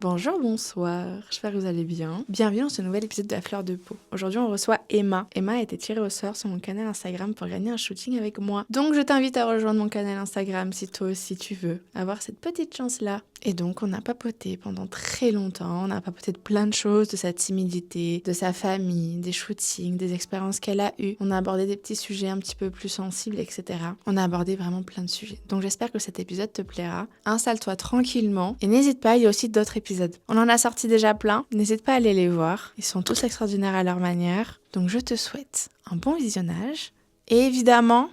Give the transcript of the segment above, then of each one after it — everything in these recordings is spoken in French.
Bonjour, bonsoir, j'espère que vous allez bien. Bienvenue dans ce nouvel épisode de La Fleur de Peau. Aujourd'hui, on reçoit Emma. Emma a été tirée au sort sur mon canal Instagram pour gagner un shooting avec moi. Donc, je t'invite à rejoindre mon canal Instagram si toi aussi tu veux avoir cette petite chance-là. Et donc, on a papoté pendant très longtemps. On a papoté de plein de choses, de sa timidité, de sa famille, des shootings, des expériences qu'elle a eues. On a abordé des petits sujets un petit peu plus sensibles, etc. On a abordé vraiment plein de sujets. Donc, j'espère que cet épisode te plaira. Installe-toi tranquillement et n'hésite pas, il y a aussi d'autres épisodes. On en a sorti déjà plein, n'hésite pas à aller les voir. Ils sont tous extraordinaires à leur manière. Donc je te souhaite un bon visionnage et évidemment,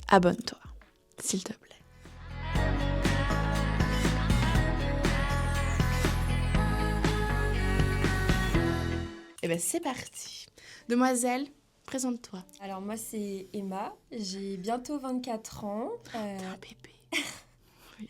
abonne-toi, s'il te plaît. Et bien c'est parti. Demoiselle, présente-toi. Alors moi c'est Emma, j'ai bientôt 24 ans. Un bébé.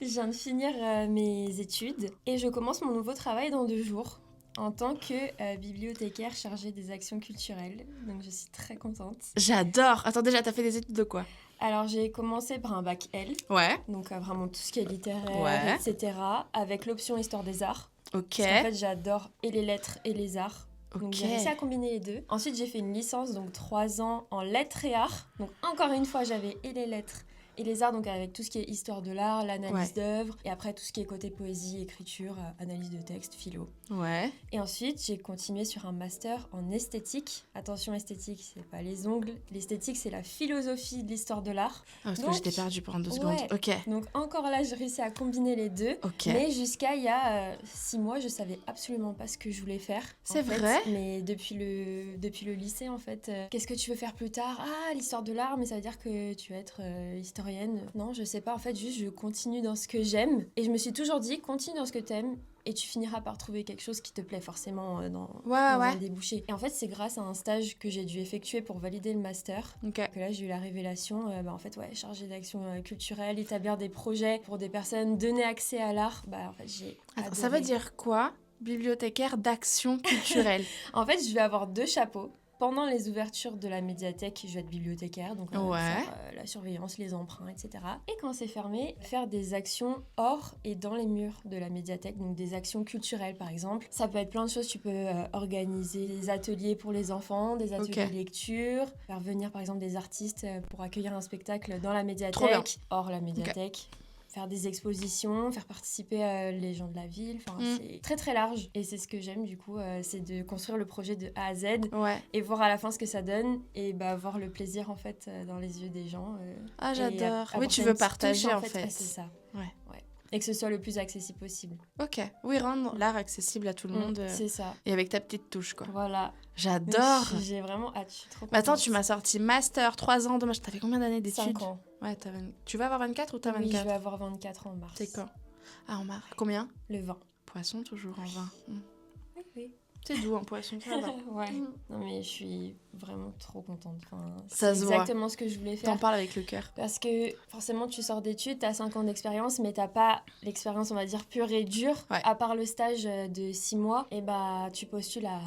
Je viens de finir mes études et je commence mon nouveau travail dans 2 jours en tant que bibliothécaire chargée des actions culturelles. Donc je suis très contente. J'adore. Attends, déjà, t'as fait des études de quoi? Alors j'ai commencé par un bac L, Ouais. donc vraiment tout ce qui est littéraire, Ouais. etc. avec l'option histoire des arts. Ok. Parce qu'en fait j'adore et les lettres et les arts. Donc Ok. j'ai réussi à combiner les deux. Ensuite j'ai fait une licence, donc 3 ans en lettres et arts. Donc encore une fois j'avais et les lettres et les arts, donc avec tout ce qui est histoire de l'art, l'analyse d'œuvres, et après tout ce qui est côté poésie, écriture, analyse de texte, philo. Ouais. Et ensuite j'ai continué sur un master en esthétique. Attention, esthétique, c'est pas les ongles. L'esthétique, c'est la philosophie de l'histoire de l'art. Ah, parce Donc, que j'étais perdue pendant 2 secondes. ouais. Ok. Donc encore là, j'ai réussi à combiner les deux. Ok. Mais jusqu'à il y a 6 mois, je savais absolument pas ce que je voulais faire. C'est en fait. vrai? Mais depuis le lycée, en fait, qu'est-ce que tu veux faire plus tard? Ah, l'histoire de l'art, mais ça veut dire que tu vas être historienne. Non, je sais pas. En fait, juste, je continue dans ce que j'aime. Et je me suis toujours dit, continue dans ce que t'aimes. Et tu finiras par trouver quelque chose qui te plaît forcément dans un débouché. Et en fait, c'est grâce à un stage que j'ai dû effectuer pour valider le master que là, j'ai eu la révélation. En fait, chargée d'action culturelle, établir des projets pour des personnes, donner accès à l'art. En fait, j'ai adoré. Ça veut dire quoi? Bibliothécaire d'action culturelle. En fait, je vais avoir 2 chapeaux. Pendant les ouvertures de la médiathèque, je vais être bibliothécaire, donc faire la surveillance, les emprunts, etc. Et quand c'est fermé, faire des actions hors et dans les murs de la médiathèque, donc des actions culturelles par exemple. Ça peut être plein de choses, tu peux organiser des ateliers pour les enfants, des ateliers de lecture, faire venir par exemple des artistes pour accueillir un spectacle dans la médiathèque, hors la médiathèque. Faire des expositions, faire participer les gens de la ville, c'est très très large. Et c'est ce que j'aime du coup, c'est de construire le projet de A à Z et voir à la fin ce que ça donne et voir le plaisir en fait dans les yeux des gens. Ah j'adore. Oui, tu veux partager en fait. C'est ça. Ouais. Et que ce soit le plus accessible possible. Ok. Oui, rendre l'art accessible à tout le monde. C'est ça. Et avec ta petite touche quoi. Voilà. J'adore. J'ai vraiment hâte, je suis trop contente. Attends, tu m'as sorti master, 3 ans, dommage. T'as fait combien d'années d'études? 5 ans. Ouais, tu vas avoir 24 ou t'as 24? Oui, je vais avoir 24 en mars. C'est quand? Ah, en mars. Combien? Le 20. Poisson, toujours en 20. Oui. C'est doux en poisson, ça va. Ouais. Non mais je suis vraiment trop contente. Ça c'est se voit. exactement ce que je voulais faire. T'en parles avec le cœur. Parce que forcément tu sors d'études, t'as 5 ans d'expérience, mais t'as pas l'expérience on va dire pure et dure. Ouais. À part le stage de 6 mois, et tu postules à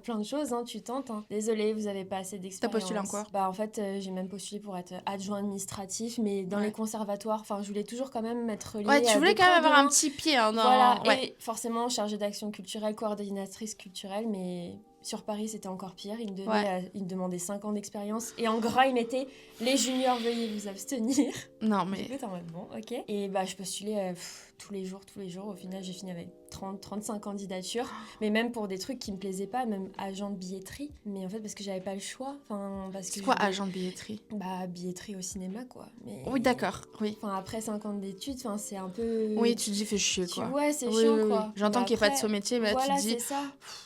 plein de choses, tu tentes. Désolée, vous avez pas assez d'expérience. T'as postulé en quoi? En fait, j'ai même postulé pour être adjoint administratif, mais dans les conservatoires, je voulais toujours quand même être liée. Ouais, tu voulais quand même avoir un petit pied. Voilà, et forcément chargée d'action culturelle, coordinatrice culturelle, mais sur Paris, c'était encore pire. Il me demandait 5 ans d'expérience. Et en gras, il mettait « Les juniors, veuillez vous abstenir ». Non, mais... Du coup, t'es en mode « Bon, ok ». Et je postulais tous les jours. Au final, j'ai fini avec 35 candidatures. Mais même pour des trucs qui me plaisaient pas, même agent de billetterie. Mais en fait, parce que j'avais pas le choix. C'est quoi agent de billetterie? Billetterie au cinéma, quoi. Mais... Oui, d'accord, oui. Après 5 ans d'études, c'est un peu... Oui, tu te dis, fais chier, quoi. Ouais, c'est chiant, quoi. J'entends qu'il n'y ait pas de saut métier, mais là, tu te dis... Voilà, c'est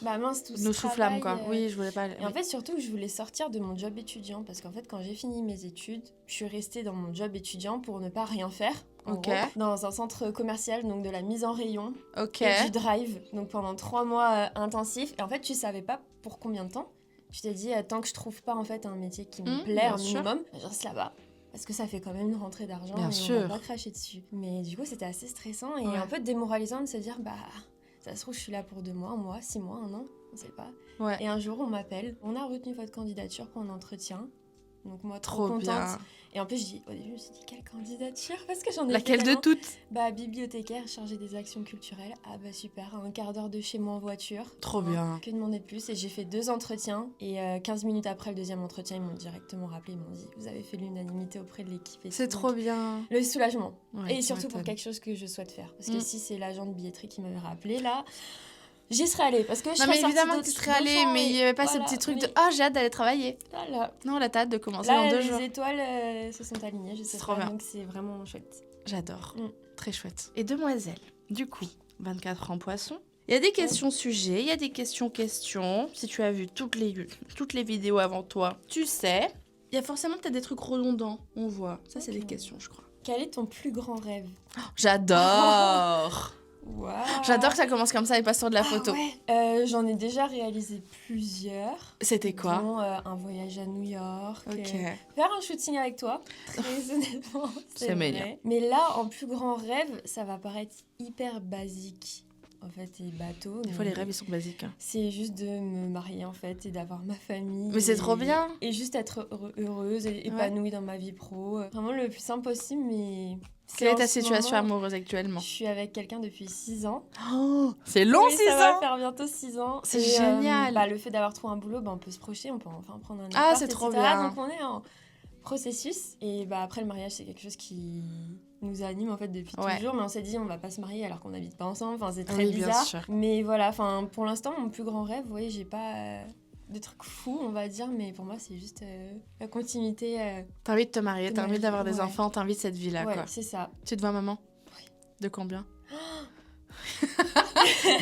ça. Mince, tout nous ce soufflâmes, travail, quoi. Oui, je voulais pas... Et en fait, surtout, je voulais sortir de mon job étudiant. Parce qu'en fait, quand j'ai fini mes études, je suis restée dans mon job étudiant pour ne pas rien faire. En gros, dans un centre commercial, donc de la mise en rayon et du drive. Donc pendant 3 mois intensifs. Et en fait, tu savais pas pour combien de temps. Tu t'es dit, tant que je trouve pas en fait un métier qui me plaît un minimum, je reste là-bas. Parce que ça fait quand même une rentrée d'argent et on va pas cracher dessus. Mais du coup, c'était assez stressant et un peu démoralisant de se dire, ça se trouve, je suis là pour 2 mois, 1 mois, 6 mois, 1 an, on sait pas. Ouais. Et un jour, on m'appelle, on a retenu votre candidature pour un entretien. Donc moi, trop contente. Bien. Et en plus, au début, je me suis dit, quelle candidature? Parce que j'en ai Laquelle de toutes? Bibliothécaire, chargée des actions culturelles. Ah bah super, un quart d'heure de chez moi en voiture. Trop bien. Que demander de plus? Et j'ai fait 2 entretiens. Et 15 minutes après le deuxième entretien, ils m'ont directement rappelé. Ils m'ont dit, vous avez fait l'unanimité auprès de l'équipe. C'est trop bien. Le soulagement. Ouais, et surtout pour quelque chose que je souhaite faire. Parce que si c'est l'agent de billetterie qui m'avait rappelé, là... J'y serais allée parce que je mais évidemment que tu serais allée, mais il n'y avait pas ce petit truc de « Ah, j'ai hâte d'aller travailler ». Voilà. Non, là, t'as hâte de commencer là, dans 2 jours. Les étoiles se sont alignées, je sais pas, bien. donc c'est vraiment chouette. J'adore, très chouette. Et demoiselle, du coup, 24 ans poisson. Il y a des questions sujets, il y a des questions. Si tu as vu toutes les vidéos avant toi, tu sais. Il y a forcément peut-être des trucs redondants, on voit. Ça, c'est des questions, je crois. Quel est ton plus grand rêve? J'adore. Wow. J'adore que ça commence comme ça et pas sur de la photo. Ouais. J'en ai déjà réalisé plusieurs. C'était quoi? Dont, un voyage à New York. Ok. Faire un shooting avec toi, très honnêtement. C'est mignon. Mais là, en plus grand rêve, ça va paraître hyper basique. En fait, et bateau. Des fois, les rêves, ils sont basiques. C'est juste de me marier, en fait, et d'avoir ma famille. Mais c'est trop bien. Et juste être heureuse et épanouie dans ma vie pro. Vraiment le plus simple possible, mais... Quelle est ta situation amoureuse actuellement? Je suis avec quelqu'un depuis 6 ans. Oh, c'est long, 6 ans. Ça va faire bientôt 6 ans. C'est génial. Le fait d'avoir trouvé un boulot, on peut se projeter, on peut enfin prendre un appart, Ah, c'est trop bien. Donc on est en processus. Et après, le mariage, c'est quelque chose qui nous anime en fait depuis toujours. Mais on s'est dit, on va pas se marier alors qu'on n'habite pas ensemble. Enfin, c'est très bizarre. Bien sûr. Mais voilà, pour l'instant, mon plus grand rêve, j'ai pas... de trucs fous, on va dire, mais pour moi, c'est juste la continuité. T'as envie de te marier, t'as envie d'avoir des enfants, t'as envie de cette vie-là, quoi. C'est ça. Tu te vois maman? Oui. De combien?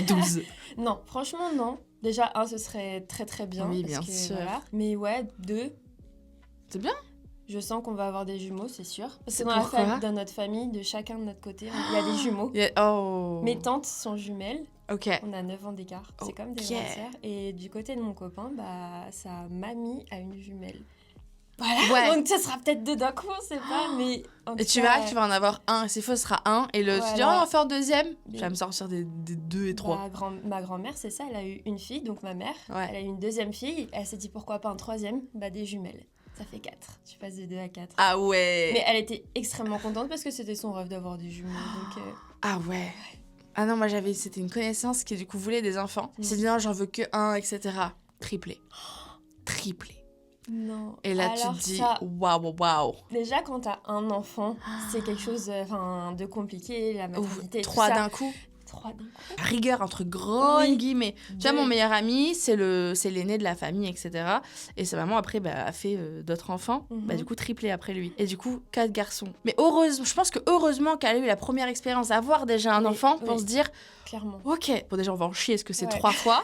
12. Non, franchement, non. Déjà, ce serait très très bien. Oui, bien sûr. Voilà. Mais 2. C'est bien. Je sens qu'on va avoir des jumeaux, c'est sûr. Parce que dans notre famille, de chacun de notre côté, il y a des jumeaux. Mes tantes sont jumelles. Ok. On a 9 ans d'écart. C'est comme des grandes sœurs. Et du côté de mon copain, sa mamie a une jumelle. Voilà. Ouais. Donc ça sera peut-être 2 d'un coup, on sait pas. Mais et tu verras que tu vas en avoir un. S'il faut, ce sera un. Et tu dis, on va faire 2e. Tu vas me sortir des 2 et 3. Ma grand-mère, c'est ça. Elle a eu une fille, donc ma mère. Ouais. Elle a eu une 2e fille. Elle s'est dit, pourquoi pas un 3e? Des jumelles. Ça fait 4. Tu passes de 2 à 4. Ah ouais. Mais elle était extrêmement contente parce que c'était son rêve d'avoir des jumeaux. Donc, ah ouais. Ah non, moi c'était une connaissance qui du coup voulait des enfants. C'est dit non, j'en veux que un, etc. Triplé. Non. Et là tu te dis waouh. Déjà quand t'as un enfant, c'est quelque chose de compliqué, la maternité. 3 d'un coup. Rigueur entre grands guillemets. Tu vois, mon meilleur ami, c'est l'aîné de la famille, etc. Et sa maman, après, a fait d'autres enfants. Du coup, triplé après lui. Et du coup, 4 garçons. Mais je pense que heureusement qu'elle a eu la première expérience d'avoir déjà un enfant pour se dire... Clairement. Ok, bon déjà, on va en chier, est-ce que c'est 3 fois?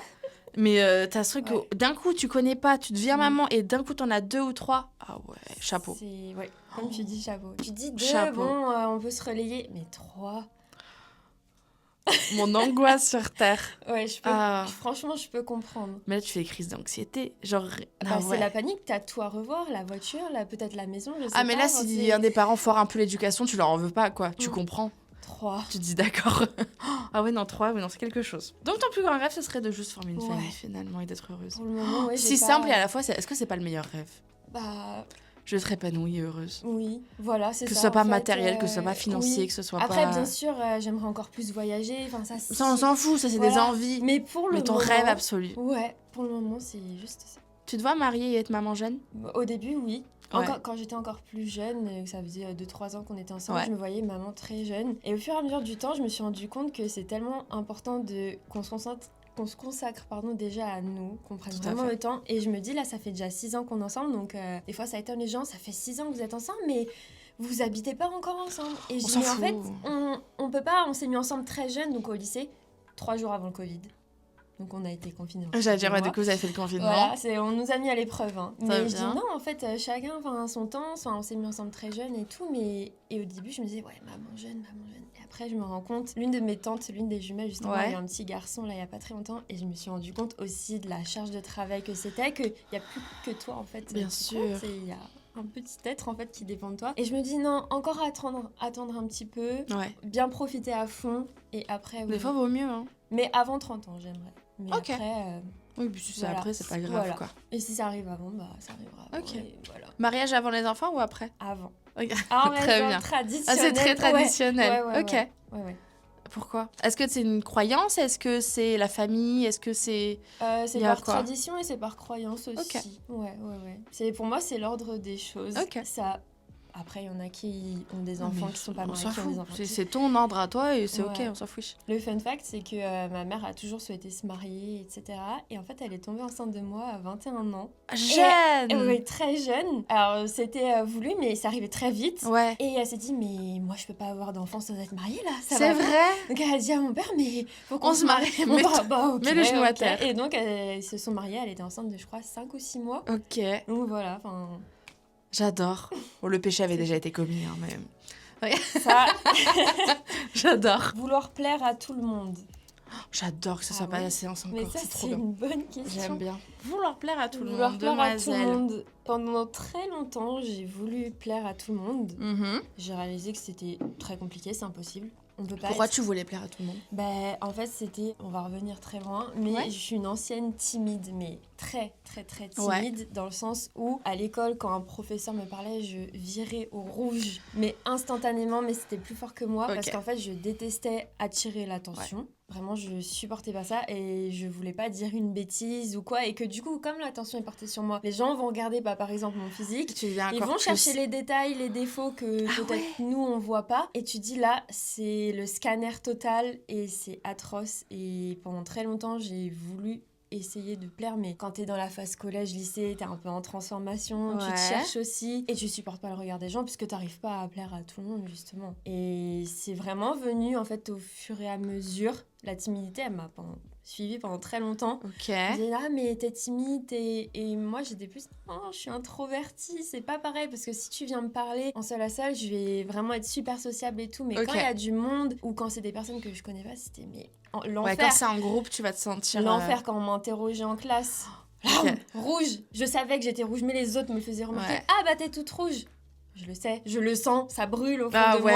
Mais t'as ce truc où d'un coup, tu connais pas, tu deviens maman, et d'un coup, t'en as 2 ou 3. Ah ouais, chapeau. Comme tu dis, chapeau. Tu dis 2, on peut se relayer. Mais 3... Mon angoisse sur Terre. Ouais, franchement, je peux comprendre. Mais là, tu fais des crises d'anxiété. Genre, c'est la panique, t'as tout à revoir, la voiture, peut-être la maison, je sais pas. Mais là, si un des parents foire un peu l'éducation, tu leur en veux pas, quoi. Tu comprends. 3. Tu te dis d'accord. Ah ouais, non, 3, c'est quelque chose. Donc, ton plus grand rêve, ce serait de juste former une famille, finalement, et d'être heureuse. Pour le moment, si simple, et à la fois, est-ce que c'est pas le meilleur rêve? Je serais épanouie et heureuse. Oui, voilà, c'est ça. Que ce soit pas matériel, que ce soit pas financier, que ce soit Après, pas... bien sûr, j'aimerais encore plus voyager. Ça, on s'en fout, ça, c'est des envies. Mais ton rêve absolu. Ouais, pour le moment, c'est juste ça. Tu te vois marier et être maman jeune? Au début, oui. Quand j'étais encore plus jeune, ça faisait 2-3 ans qu'on était ensemble, je me voyais maman très jeune. Et au fur et à mesure du temps, je me suis rendu compte que c'est tellement important qu'on se consacre déjà à nous, qu'on prenne vraiment le temps. Et je me dis, là, ça fait déjà 6 ans qu'on est ensemble, donc des fois, ça étonne les gens, ça fait 6 ans que vous êtes ensemble, mais vous habitez pas encore ensemble. Et je dis, mais en fait, on peut pas, on s'est mis ensemble très jeune, donc au lycée, 3 jours avant le Covid. Donc on a été confinés. J'allais dire, du coup, vous avez fait le confinement. Voilà, on nous a mis à l'épreuve. Mais je dis non, en fait, chacun a son temps. On s'est mis ensemble très jeunes et tout. Et au début, je me disais, maman jeune. Et après, je me rends compte, l'une de mes tantes, l'une des jumelles, justement, a eu un petit garçon, là, il n'y a pas très longtemps. Et je me suis rendu compte aussi de la charge de travail que c'était, qu'il n'y a plus que toi, en fait. Bien sûr. Il y a un petit être, en fait, qui dépend de toi. Et je me dis, non, encore attendre un petit peu. Bien profiter à fond. Et après... Des fois, vaut mieux, hein. Mais avant 30 ans, j'aimerais. Mais après... Oui, puis si c'est après, c'est pas grave, quoi. Et si ça arrive avant, bah ça arrivera avant. Ok. Et voilà. Mariage avant les enfants ou après? Avant. Très bien. Traditionnel. C'est très traditionnel. Ok. Ouais. Pourquoi? Est-ce que c'est une croyance? Est-ce que c'est la famille? Est-ce que c'est... C'est par tradition et c'est par croyance aussi. Ok. Ouais. Pour moi, c'est l'ordre des choses. Ok. Ça... Après, il y en a qui ont des enfants qui sont pas mariés, qui ont des enfants. C'est ton ordre à toi et c'est ok, on s'en fiche. Le fun fact, c'est que ma mère a toujours souhaité se marier, etc. Et en fait, elle est tombée enceinte de moi à 21 ans. Jeune! Oui, très jeune. Alors, c'était voulu, mais ça arrivait très vite. Ouais. Et elle s'est dit, mais moi, je peux pas avoir d'enfant sans être mariée, là. C'est vrai? Donc, elle a dit à mon père, mais faut qu'on se marie. Mets le genou à terre. Et donc, ils se sont mariés. Elle était enceinte de, je crois, 5 ou 6 mois. Ok. Donc, voilà, enfin... J'adore. Bon, le péché avait déjà été commis, hein, mais... Ça... J'adore. Vouloir plaire à tout le monde. J'adore que ça soit pas la séance encore. Mais ça, c'est une bonne question. J'aime bien. Vouloir plaire à tout le monde, Vouloir plaire à tout le demoiselle. monde. Pendant très longtemps, j'ai voulu plaire à tout le monde. Mm-hmm. J'ai réalisé que c'était très compliqué, c'est impossible. On peut pas Pourquoi tu voulais plaire à tout le monde? En fait, c'était... On va revenir très loin, mais je suis une ancienne timide, mais très, très, très timide, dans le sens où, à l'école, quand un professeur me parlait, je virais au rouge, mais instantanément, mais c'était plus fort que moi, parce qu'en fait, je détestais attirer l'attention. Ouais. Vraiment, je supportais pas ça et je voulais pas dire une bêtise ou quoi. Et que du coup, comme l'attention est portée sur moi, les gens vont regarder, par exemple, mon physique. Ils vont chercher les détails, les défauts que peut-être nous, on voit pas. Et tu dis là, c'est le scanner total et c'est atroce. Et pendant très longtemps, j'ai voulu essayer de plaire, mais quand t'es dans la phase collège, lycée, t'es un peu en transformation, tu te cherches aussi et tu supportes pas le regard des gens puisque t'arrives pas à plaire à tout le monde, justement. Et c'est vraiment venu, en fait, au fur et à mesure. La timidité, elle m'a suivie pendant très longtemps. Ok. Je disais, mais t'es timide, et moi, j'étais plus, non, je suis introvertie, c'est pas pareil, parce que si tu viens me parler en seul à seul, je vais vraiment être super sociable et tout, mais quand il y a du monde, ou quand c'est des personnes que je connais pas, c'était, l'enfer. Ouais, quand c'est en groupe, tu vas te sentir... L'enfer quand on m'interrogeait en classe. Rouge. Je savais que j'étais rouge, mais les autres me faisaient remarquer. Ouais. Ah bah t'es toute rouge. Je le sais, je le sens, ça brûle au fond de moi.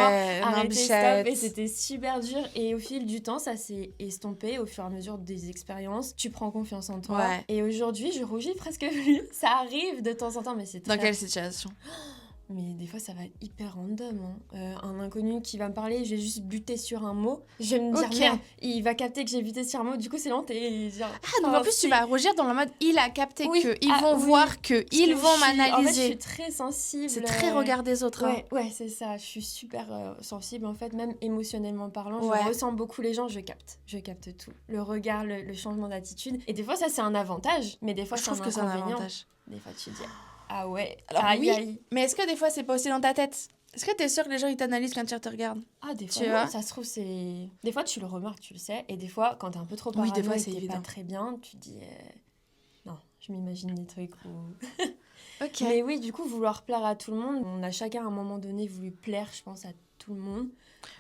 Arrêtez, stop. Et c'était super dur. Et au fil du temps, ça s'est estompé au fur et à mesure des expériences. Tu prends confiance en toi. Ouais. Et aujourd'hui, je rougis presque plus. Ça arrive de temps en temps, mais c'est très... Dans quelle situation ? Mais des fois, ça va être hyper random. Un inconnu qui va me parler, je vais juste buter sur un mot. Je vais me dire, merde, il va capter que j'ai buté sur un mot. Du coup, c'est lent et genre... donc en plus, tu vas rougir dans le mode, il a capté qu'ils vont voir qu'ils vont m'analyser. En fait, je suis très sensible. C'est très regard des autres. Ouais, c'est ça. Je suis super sensible, en fait, même émotionnellement parlant. Je ressens beaucoup les gens, je capte tout. Le regard, le changement d'attitude. Et des fois, ça, c'est un avantage. Mais des fois, je trouve que c'est un avantage. Des fois, tu dis... Ah ouais. Alors aïe. Mais est-ce que des fois c'est pas aussi dans ta tête ? Est-ce que t'es sûre que les gens ils t'analysent quand ils te regardent ? Ah des fois, non, ça se trouve c'est... Des fois tu le remarques, tu le sais, et des fois quand t'es un peu trop parano des fois, et c'est t'es évident. pas très bien, tu te dis... Non, je m'imagine des trucs où... Ok. Mais oui, du coup, vouloir plaire à tout le monde, on a chacun à un moment donné voulu plaire, je pense, à tout le monde.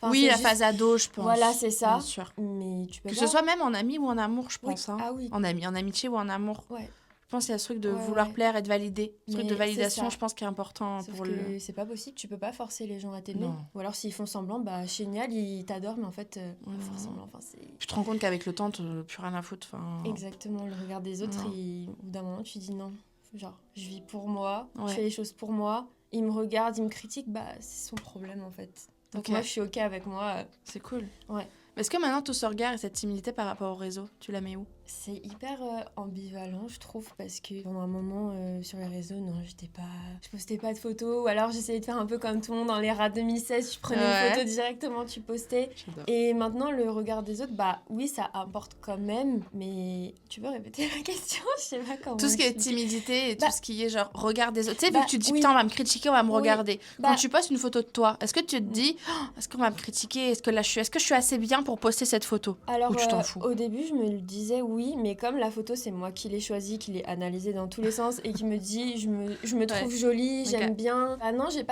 Enfin, oui, la phase ado, je pense. Voilà, c'est ça. Bien sûr. Mais tu peux que ce soit même en ami ou en amour, je pense. Oui. Ah oui. En amitié ou en amour. Ouais. Je pense qu'il y a ce truc de vouloir plaire, être validé. Ce truc de validation, je pense, qui est important. Sauf que c'est pas possible, tu peux pas forcer les gens à t'aimer. Ou alors s'ils font semblant, bah génial, ils t'adorent, mais en fait, pas forcément. Enfin, tu te rends compte qu'avec le temps, t'as plus rien à foutre. Exactement, le regard des autres, au bout d'un moment, tu dis non. Genre, je vis pour moi, je fais les choses pour moi, il me regarde, il me critique, bah c'est son problème en fait. Donc moi, je suis ok avec moi. C'est cool. Ouais. Est-ce que maintenant, tout ce regard et cette timidité par rapport au réseau, tu la mets où ? C'est hyper ambivalent, je trouve, parce que pendant un moment, sur les réseaux, non, je postais pas de photos, ou alors j'essayais de faire un peu comme tout le monde dans les rats 2016, tu prenais une photo directement, tu postais. J'adore. Et maintenant, le regard des autres, bah oui, ça importe quand même, mais tu peux répéter la question, je sais pas comment. Tout ce qui est timidité et tout ce qui est genre regard des autres. Tu sais, vu que tu te dis, putain, on va me critiquer, on va me regarder. Quand tu postes une photo de toi, est-ce que tu te dis, est-ce qu'on va me critiquer ? Est-ce que je suis assez bien pour poster cette photo ? Alors, ou tu t'en fous ? Au début, je me le disais oui, mais comme la photo, c'est moi qui l'ai choisie, qui l'ai analysée dans tous les sens et qui me dit, je me trouve jolie, j'aime bien. Ah non, j'ai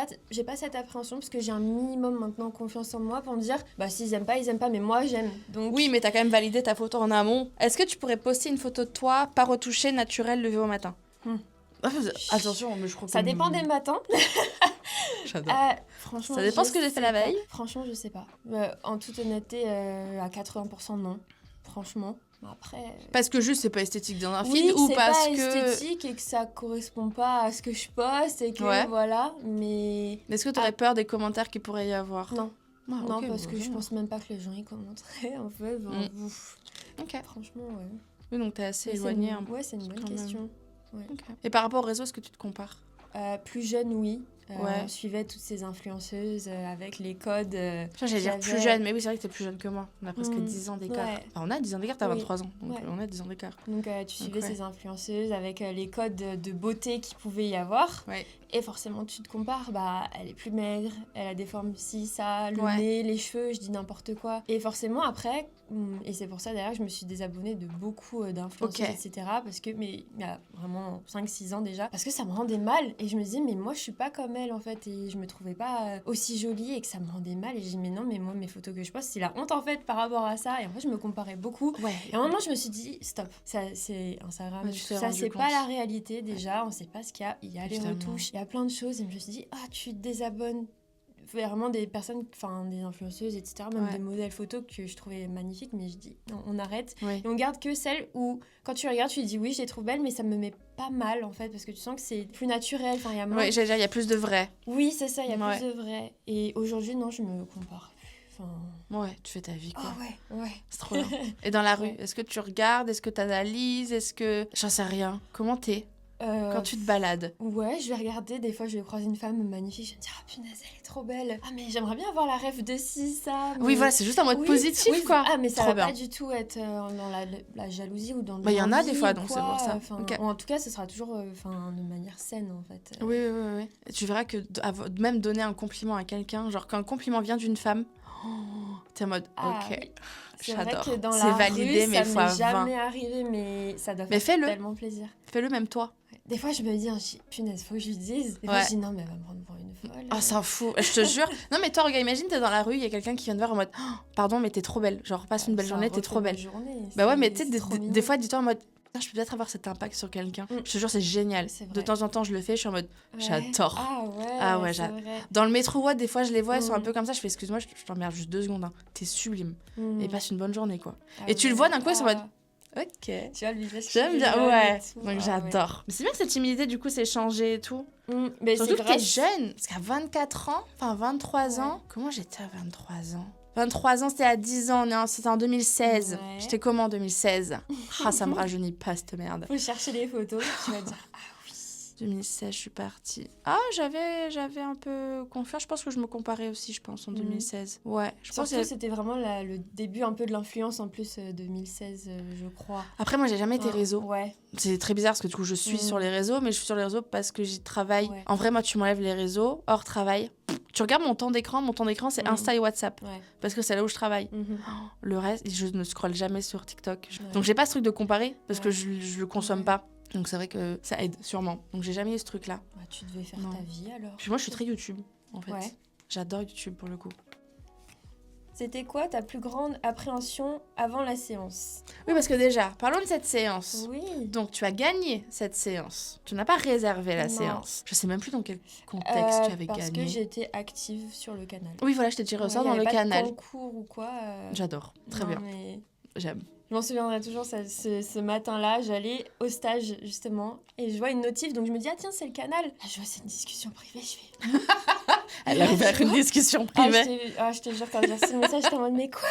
pas cette appréhension parce que j'ai un minimum maintenant confiance en moi pour me dire, bah s'ils aiment pas, mais moi j'aime. Donc... Oui, mais t'as quand même validé ta photo en amont. Est-ce que tu pourrais poster une photo de toi, pas retouchée, naturelle, levée au matin ? Attention, mais je crois que... Ça dépend des matins. J'adore. Franchement, ça dépend ce que j'ai fait la veille. Franchement, je sais pas. En toute honnêteté, à 80% non. Franchement. Après... Parce que juste, c'est pas esthétique dans un feed ou parce que... c'est pas esthétique et que ça correspond pas à ce que je poste et que voilà, mais... Est-ce que t'aurais peur des commentaires qu'il pourrait y avoir? Non. Non, okay, parce que je pense même pas que les gens y commenteraient, en fait. Ok. Franchement, ouais. Oui, donc t'es assez éloignée. Ouais, c'est une bonne question. Ouais. Okay. Et par rapport au réseau, est-ce que tu te compares? Plus jeune, oui. On suivait toutes ces influenceuses avec les codes. J'allais dire plus jeune, mais oui, c'est vrai que t'es plus jeune que moi. On a presque 10 ans d'écart. Ouais. Enfin, on a 10 ans d'écart, t'as 23 ans. Donc on a 10 ans d'écart. Donc tu suivais ces influenceuses avec les codes de beauté qu'il pouvait y avoir. Ouais. Et forcément, tu te compares. Bah, elle est plus maigre, elle a des formes ci, ça, le nez, les cheveux, je dis n'importe quoi. Et forcément, après, et c'est pour ça d'ailleurs que je me suis désabonnée de beaucoup d'influenceuses, etc. Parce que, mais il y a vraiment 5-6 ans déjà. Parce que ça me rendait mal. Et je me disais, mais moi, je suis pas comme elle en fait. Et je me trouvais pas aussi jolie et que ça me rendait mal. Et je dis, mais non, mais moi, mes photos que je poste, c'est la honte en fait par rapport à ça. Et en fait, je me comparais beaucoup. Ouais. Et à un moment, je me suis dit, stop, ça, c'est Instagram. Ça, c'est pas la réalité déjà. On sait pas ce qu'il y a. Il y a les retouches. Il y a plein de choses et je me suis dit tu te désabonnes vraiment des personnes, enfin des influenceuses, etc., même des modèles photos que je trouvais magnifiques, mais je dis non, on arrête et on garde que celles où quand tu regardes tu te dis oui, je les trouve belles, mais ça me met pas mal en fait parce que tu sens que c'est plus naturel, enfin il y a moins... j'allais dire, il y a plus de vrai. Oui, c'est ça, il y a plus de vrai. Et aujourd'hui non, je me compare. Ouais, tu fais ta vie, quoi. Ouais. C'est trop bien. Et dans la rue, est-ce que tu regardes, est-ce que tu analyses, est-ce que... J'en sais rien. Comment t'es quand tu te balades? Ouais, je vais regarder, des fois je vais croiser une femme magnifique, je vais me dire punaise, elle est trop belle. Ah mais j'aimerais bien avoir la rêve de ci, ça. Mais... Oui, voilà, c'est juste en mode positif, quoi. Ah mais ça va pas du tout être dans la jalousie ou dans il y en a des fois, donc c'est pour ça. Ou en tout cas, ce sera toujours de manière saine, en fait. Oui. Tu verras que même donner un compliment à quelqu'un, genre quand un compliment vient d'une femme, t'es en mode ok, j'adore. C'est validé, mais fois 20. Ça m'est jamais arrivé, mais ça doit faire tellement plaisir. Fais-le même toi. Des fois, je me dis, punaise, faut que je lui dise. Des fois, je dis, non, mais elle va me prendre pour une folle. Ah, s'en fout, je te jure. Non, mais toi, regarde, imagine, t'es dans la rue, il y a quelqu'un qui vient te voir en mode, pardon, mais t'es trop belle. Genre, passe une belle journée, t'es trop belle. Bah ouais, mais tu sais, des fois, dis-toi en mode, je peux peut-être avoir cet impact sur quelqu'un. Je te jure, c'est génial. De temps en temps, je le fais, je suis en mode, j'adore. Ah ouais, j'adore. Dans le métro, des fois, je les vois, elles sont un peu comme ça. Je fais, excuse-moi, je t'emmerde juste 2 secondes. T'es sublime. Et passe une bonne journée, quoi. Et tu le vois d'un coup, ils sont en mode, ok. Tu vois le visage. J'aime bien, donc j'adore. Mais c'est bien que cette timidité, du coup, s'est changée et tout. Mais surtout que t'es jeune. Parce qu'à 24 ans, enfin 23 ans, comment j'étais à 23 ans 23 ans, c'était à 10 ans, c'était en 2016. J'étais comment en 2016? Ça me rajeunit pas, cette merde. Faut chercher les photos, tu vas dire, 2016, je suis partie. J'avais un peu confiance. Je pense que je me comparais aussi, en 2016. Ouais. Je pense que c'était vraiment le début un peu de l'influence en plus 2016, je crois. Après, moi, j'ai jamais été réseau. Ouais. C'est très bizarre parce que du coup, je suis sur les réseaux, mais je suis sur les réseaux parce que j'y travaille. Ouais. En vrai, moi, tu m'enlèves les réseaux, hors travail. Tu regardes mon temps d'écran, c'est Insta et WhatsApp. Ouais. Parce que c'est là où je travaille. Le reste, je ne scrolle jamais sur TikTok. Donc, j'ai pas ce truc de comparer parce que je le consomme pas. Donc c'est vrai que ça aide sûrement. Donc j'ai jamais eu ce truc-là. Bah, tu devais faire ta vie alors. Puis moi je suis très YouTube en fait. Ouais. J'adore YouTube pour le coup. C'était quoi ta plus grande appréhension avant la séance? Oui, parce que déjà, parlons de cette séance. Oui. Donc tu as gagné cette séance. Tu n'as pas réservé la séance. Je sais même plus dans quel contexte tu avais gagné. Parce que j'étais active sur le canal. Oui, voilà, je t'ai tiré au sort dans le canal. Il n'y avait pas de concours ou quoi. J'adore, très bien. Mais... J'aime. Je m'en souviendrai toujours, ce matin-là, j'allais au stage, justement, et je vois une notif, donc je me dis, tiens, c'est le canal. Là, je vois, c'est une discussion privée, je fais... Elle a ouvert une discussion privée. Je te jure, quand j'ai reçu le message, j'étais en mode, mais quoi?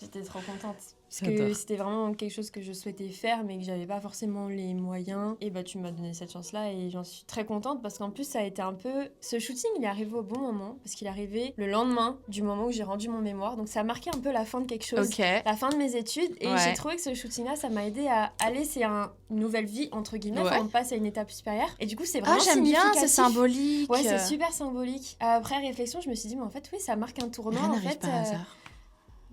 J'étais trop contente. Parce que c'était vraiment quelque chose que je souhaitais faire, mais que j'avais pas forcément les moyens. Et bah, tu m'as donné cette chance-là et j'en suis très contente parce qu'en plus, ça a été un peu... Ce shooting, il est arrivé au bon moment parce qu'il est arrivé le lendemain du moment où j'ai rendu mon mémoire. Donc, ça a marqué un peu la fin de quelque chose, la fin de mes études. Et j'ai trouvé que ce shooting-là, ça m'a aidé à aller... C'est une nouvelle vie, entre guillemets. On passe à une étape supérieure. Et du coup, c'est vraiment j'aime bien, significatif. c'est symbolique. Ouais, c'est super symbolique. Après réflexion, je me suis dit, mais en fait, oui, ça marque un tournant. Rien n'arrive par hasard.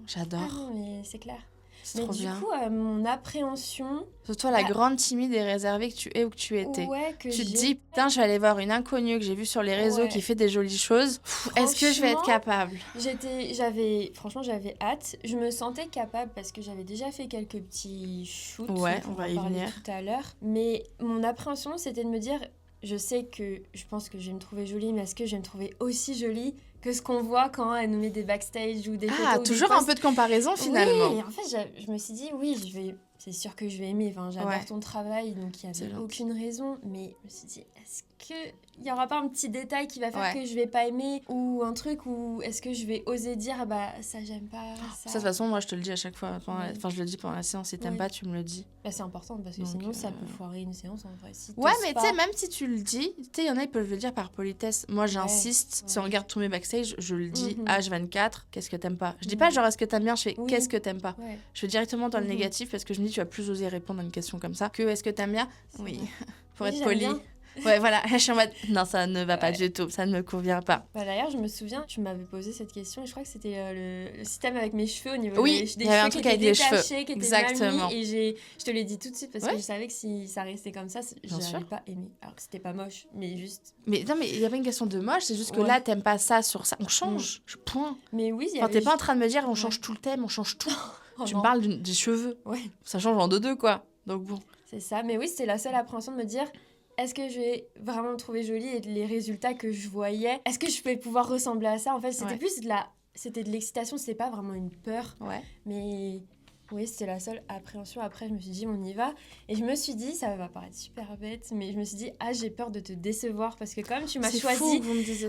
J'adore. Ah non, mais c'est clair. C'est mais trop du bien. coup, mon appréhension... C'est toi la grande timide et réservée que tu es ou que tu étais. Que tu te dis, putain, je vais aller voir une inconnue que j'ai vue sur les réseaux qui fait des jolies choses. Est-ce que je vais être capable? J'avais hâte. Je me sentais capable parce que j'avais déjà fait quelques petits shoots. Ouais, on va y venir. Tout à l'heure. Mais mon appréhension, c'était de me dire... Je sais que je pense que je vais me trouver jolie, mais est-ce que je vais me trouver aussi jolie que ce qu'on voit quand elle nous met des backstage ou des photos. Ah, toujours un peu de comparaison finalement. Oui, et en fait, je me suis dit, oui, c'est sûr que je vais aimer. Enfin, j'adore ton travail, donc il n'y avait aucune raison. Mais je me suis dit, est-ce qu'il n'y aura pas un petit détail qui va faire que je vais pas aimer, ou un truc où est-ce que je vais oser dire, bah ça, j'aime pas. Ça, de toute façon, moi, je te le dis à chaque fois. Enfin, je le dis pendant la séance. Si t'aimes pas, tu me le dis. Bah, c'est important parce que donc, sinon, ça peut foirer une séance en vrai. Si mais tu sais, même si tu le dis, tu sais, il y en a, ils peuvent le dire par politesse. Moi, j'insiste. Si on regarde tous mes backstage, je le dis H24, qu'est-ce que t'aimes pas. Je dis pas genre, est-ce que t'aimes bien, je fais qu'est-ce que t'aimes pas. Je vais directement dans le négatif parce que je me dis, tu vas plus oser répondre à une question comme ça que est-ce que t'aimes bien. Oui, pour être poli. Ouais, voilà, je suis en mode, non, ça ne va pas du tout, ça ne me convient pas. Bah, d'ailleurs, je me souviens, tu m'avais posé cette question et je crois que c'était le système avec mes cheveux au niveau des cheveux. Il y avait un truc avec les cheveux. Qui étaient mal mis, et je te l'ai dit tout de suite parce que je savais que si ça restait comme ça, je n'avais pas aimé. Alors que c'était pas moche, mais juste... Mais non, mais il y a pas une question de moche, c'est juste que là, t'aimes pas ça sur ça. On change, point. Mais oui, enfin, t'es pas en train de me dire, on change tout le thème, on change tout. Tu me parles des cheveux. Ça change en deux, quoi. Donc bon. C'est ça, mais oui, c'était la seule appréhension de me dire... Est-ce que je vais vraiment le trouver joli et les résultats que je voyais, est-ce que je vais pouvoir ressembler à ça? En fait, c'était plus c'était de l'excitation, c'était pas vraiment une peur. Mais oui, c'était la seule appréhension. Après, je me suis dit, on y va. Et je me suis dit, ça va paraître super bête, mais je me suis dit, j'ai peur de te décevoir parce que comme tu m'as choisi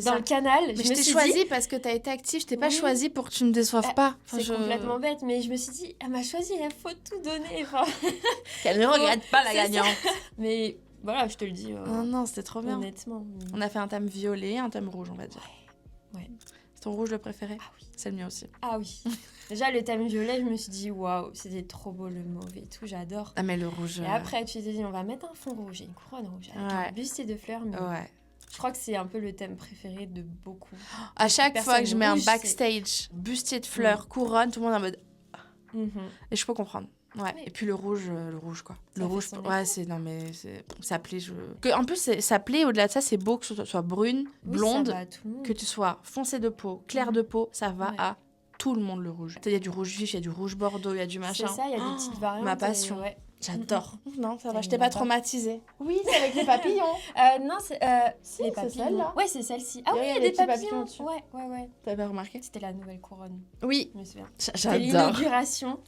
dans le canal, mais je t'ai choisi parce que t'as été active, je t'ai pas choisi pour que tu me déçoives pas. Enfin, c'est complètement bête, mais je me suis dit, elle m'a choisi, il faut tout donner. Enfin... Qu'elle ne regrette pas la gagnante. Mais... Voilà, je te le dis. Non, c'était trop bien. Honnêtement. On a fait un thème violet, un thème rouge, on va dire. Ouais. C'est ton rouge le préféré? Ah oui. C'est le mien aussi. Ah oui. Déjà, le thème violet, je me suis dit, waouh, c'était trop beau le mauve et tout, j'adore. Ah, mais le rouge. Et après, tu t'es dit, on va mettre un fond rouge et une couronne rouge avec un bustier de fleurs. Mais je crois que c'est un peu le thème préféré de beaucoup. À chaque fois que je mets un backstage, bustier de fleurs, couronne, tout le monde est en mode. Et je peux comprendre. Ouais, et puis le rouge quoi. Le rouge, c'est non mais ça plaît. En plus, ça plaît. Au-delà de ça, c'est beau que tu sois brune, blonde, que tu sois foncée de peau, claire de peau, ça va à tout le monde le rouge. Il y a du rouge vif, il y a du rouge bordeaux, il y a du machin. C'est ça, il y a des petites variantes. Ma passion. J'adore. Non, ça va, je t'ai pas traumatisée. Oui, c'est avec les papillons. Non, c'est les papillons. C'est celle-là. Ouais, c'est celle-ci. Ah oui, il y a des papillons dessus. Ouais. T'avais pas remarqué? C'était la nouvelle couronne. Oui. Je me souviens. J'adore. C'était l'inauguration.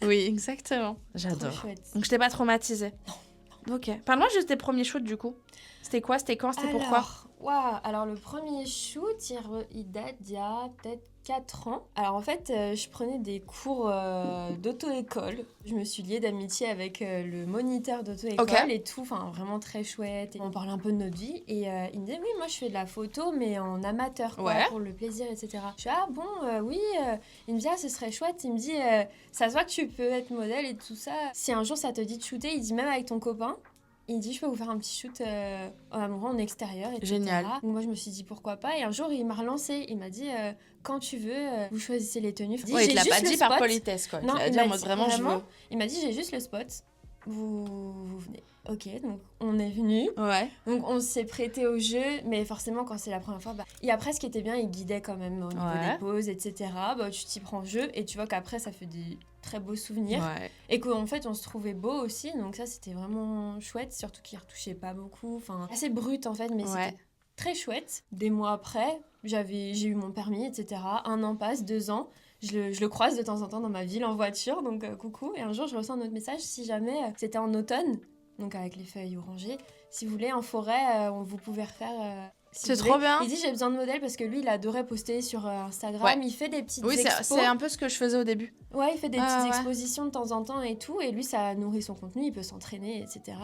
Oui, exactement. J'adore. Trop chouette. Donc je t'ai pas traumatisée. Non. Ok. Parle-moi juste des premiers shoots du coup. C'était quoi? C'était quand? C'était pourquoi? Alors le premier shoot, il date d'il y a peut-être 4 ans. Alors en fait, je prenais des cours d'auto-école. Je me suis liée d'amitié avec le moniteur d'auto-école et tout, enfin vraiment très chouette. Et on parlait un peu de notre vie et il me disait oui, moi je fais de la photo mais en amateur pour le plaisir, etc. Je suis oui, il me dit ce serait chouette. Il me dit ça se voit que tu peux être modèle et tout ça. Si un jour ça te dit de shooter, il dit même avec ton copain. Il dit, je peux vous faire un petit shoot en amoureux, en extérieur, etc. Génial. Donc moi, je me suis dit, pourquoi pas. Et un jour, il m'a relancé. Il m'a dit, quand tu veux, vous choisissez les tenues. Il te l'a pas dit par politesse, quoi. Non, il m'a dit, vraiment, je veux. Il m'a dit, j'ai juste le spot. Vous venez. Ok, donc on est venus. Ouais. Donc on s'est prêté au jeu, mais forcément, quand c'est la première fois, Et après, ce qui était bien, il guidait quand même au niveau des poses, etc. Tu t'y prends au jeu et tu vois qu'après, ça fait des très beaux souvenirs. Et qu'en fait, on se trouvait beau aussi. Donc ça, c'était vraiment chouette, surtout qu'il retouchait pas beaucoup. Enfin, assez brut en fait, mais c'était très chouette. Des mois après, j'ai eu mon permis, etc. 1 an passe, 2 ans. Je le croise de temps en temps dans ma ville en voiture, donc coucou. Et un jour, je reçois un autre message, si jamais c'était en automne, donc avec les feuilles orangées, si vous voulez, en forêt, vous pouvez refaire... c'est trop bien. Il dit, j'ai besoin de modèles parce que lui, il adorait poster sur Instagram. Il fait des petites expos. C'est un peu ce que je faisais au début. Ouais, il fait des petites expositions de temps en temps et tout. Et lui, ça nourrit son contenu, il peut s'entraîner, etc.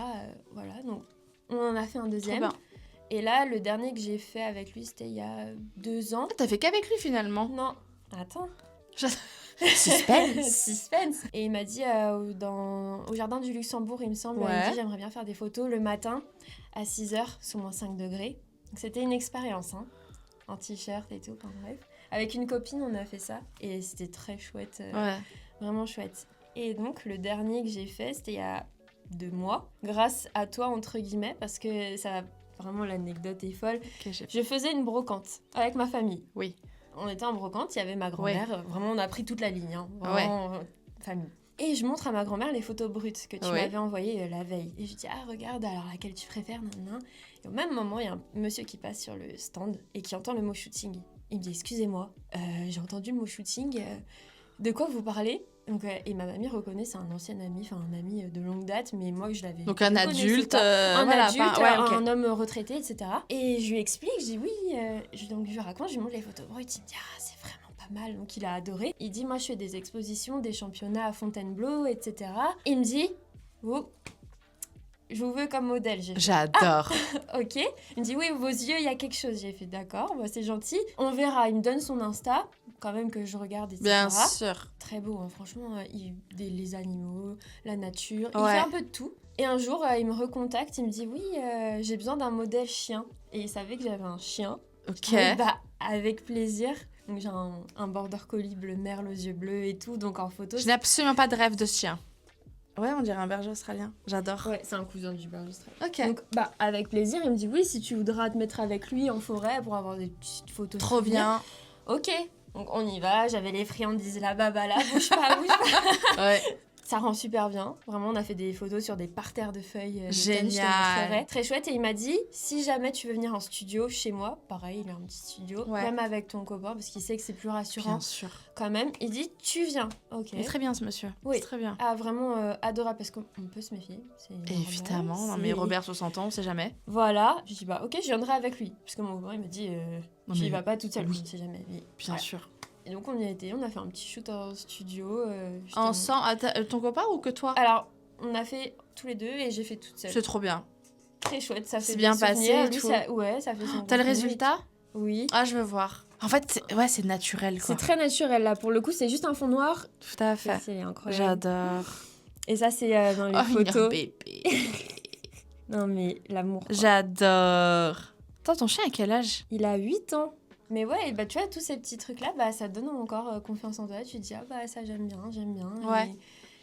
Voilà, donc on en a fait un deuxième. Et là, le dernier que j'ai fait avec lui, c'était il y a 2 ans. T'as fait qu'avec lui finalement? Non, attends. Suspense. Et il m'a dit au jardin du Luxembourg, il me semble, il m'a dit j'aimerais bien faire des photos le matin à 6h sous moins 5 degrés. Donc, c'était une expérience, en t-shirt et tout, enfin bref. Avec une copine, on a fait ça et c'était très chouette, vraiment chouette. Et donc le dernier que j'ai fait, c'était il y a 2 mois, grâce à toi entre guillemets, parce que ça vraiment l'anecdote est folle. Je faisais une brocante avec ma famille. Oui. On était en brocante, il y avait ma grand-mère. Vraiment, on a pris toute la ligne. Vraiment, famille. Et je montre à ma grand-mère les photos brutes que tu m'avais envoyées la veille. Et je dis, regarde, alors laquelle tu préfères, nan. Et au même moment, il y a un monsieur qui passe sur le stand et qui entend le mot shooting. Il me dit, excusez-moi, j'ai entendu le mot shooting, de quoi vous parlez ? Donc, et ma mamie reconnaît, c'est un ancien ami, enfin un ami de longue date, mais moi je l'avais. Donc un adulte, un homme retraité, etc. Et je lui explique, je dis oui, donc je lui raconte, je lui montre les photos brutes, il me dit c'est vraiment pas mal, donc il a adoré. Il dit moi je fais des expositions, des championnats à Fontainebleau, etc. Et il me dit je vous veux comme modèle. J'adore. Ok. Il me dit oui, vos yeux, il y a quelque chose. J'ai fait d'accord, c'est gentil. On verra. Il me donne son Insta, quand même que je regarde, etc. Bien sûr. Très beau, hein. Franchement, les animaux, la nature, il fait un peu de tout. Et un jour, il me recontacte, il me dit oui, j'ai besoin d'un modèle chien. Et il savait que j'avais un chien. Ok. Avec plaisir. Donc j'ai un border collie bleu merle aux yeux bleus et tout, donc en photo. Je n'ai absolument pas de rêve de chien. Ouais, on dirait un berger australien. J'adore. Ouais, c'est un cousin du berger australien. Ok. Donc, avec plaisir, il me dit oui, si tu voudras te mettre avec lui en forêt pour avoir des petites photos. Trop bien. Ok. Donc, on y va. J'avais les friandises là-bas, bouge pas. Ouais. Ça rend super bien. Vraiment, on a fait des photos sur des parterres de feuilles. Génial. Très chouette. Et il m'a dit, si jamais tu veux venir en studio chez moi, pareil, il a un petit studio, même avec ton copain, parce qu'il sait que c'est plus rassurant. Bien sûr. Quand même, il dit, tu viens. Ok. Il est très bien ce monsieur. Oui. C'est très bien. Ah, vraiment adorable, parce qu'on peut se méfier. Évidemment. Non, mais Robert 60 ans, on sait jamais. Voilà. Je dis, ok, je viendrai avec lui. Parce que mon copain, il me dit, tu y vas pas toute seule. Oui. On sait jamais. Mais, bien sûr. Et donc on y a été, on a fait un petit shoot en studio. Ensemble, ton copain ou que toi ? Alors, on a fait tous les deux et j'ai fait toute seule. C'est trop bien. Très chouette, ça fait bien passé et tout. Ça fait son. T'as le résultat ? Oui. Ah, je veux voir. En fait, c'est naturel, quoi. C'est très naturel, là. Pour le coup, c'est juste un fond noir. Tout à fait. C'est incroyable. J'adore. Et ça, c'est dans les photos. Bébé. Non, mais l'amour, quoi. J'adore. Attends, ton chien a quel âge ? Il a 8 ans. Mais ouais, tu vois, tous ces petits trucs-là, ça te donne encore confiance en toi. Tu te dis, ça, j'aime bien. Ouais. Et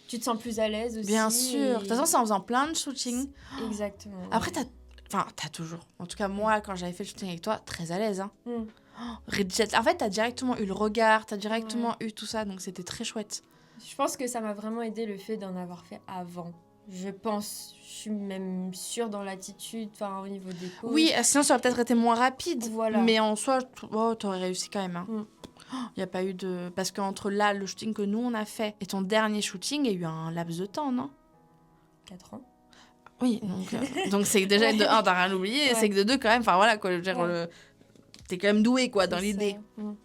tu te sens plus à l'aise aussi. Bien sûr. De toute façon, c'est en faisant plein de shootings. Exactement. Après, t'as toujours. En tout cas, moi, quand j'avais fait le shooting avec toi, très à l'aise. Hein. En fait, t'as directement eu le regard, t'as directement eu tout ça, donc c'était très chouette. Je pense que ça m'a vraiment aidé le fait d'en avoir fait avant. Je pense, je suis même sûre dans l'attitude, au niveau des poses. Oui, sinon ça aurait peut-être été moins rapide. Voilà. Mais en soi, t'aurais réussi quand même. Hein. Il n'y a pas eu de... Parce qu'entre là, le shooting que nous, on a fait, et ton dernier shooting, il y a eu un laps de temps, non ? 4 ans. Oui, donc c'est que déjà, de 1, t'as rien oublié, c'est que de 2, quand même, quoi, je veux dire, t'es quand même doué, quoi, dans l'idée.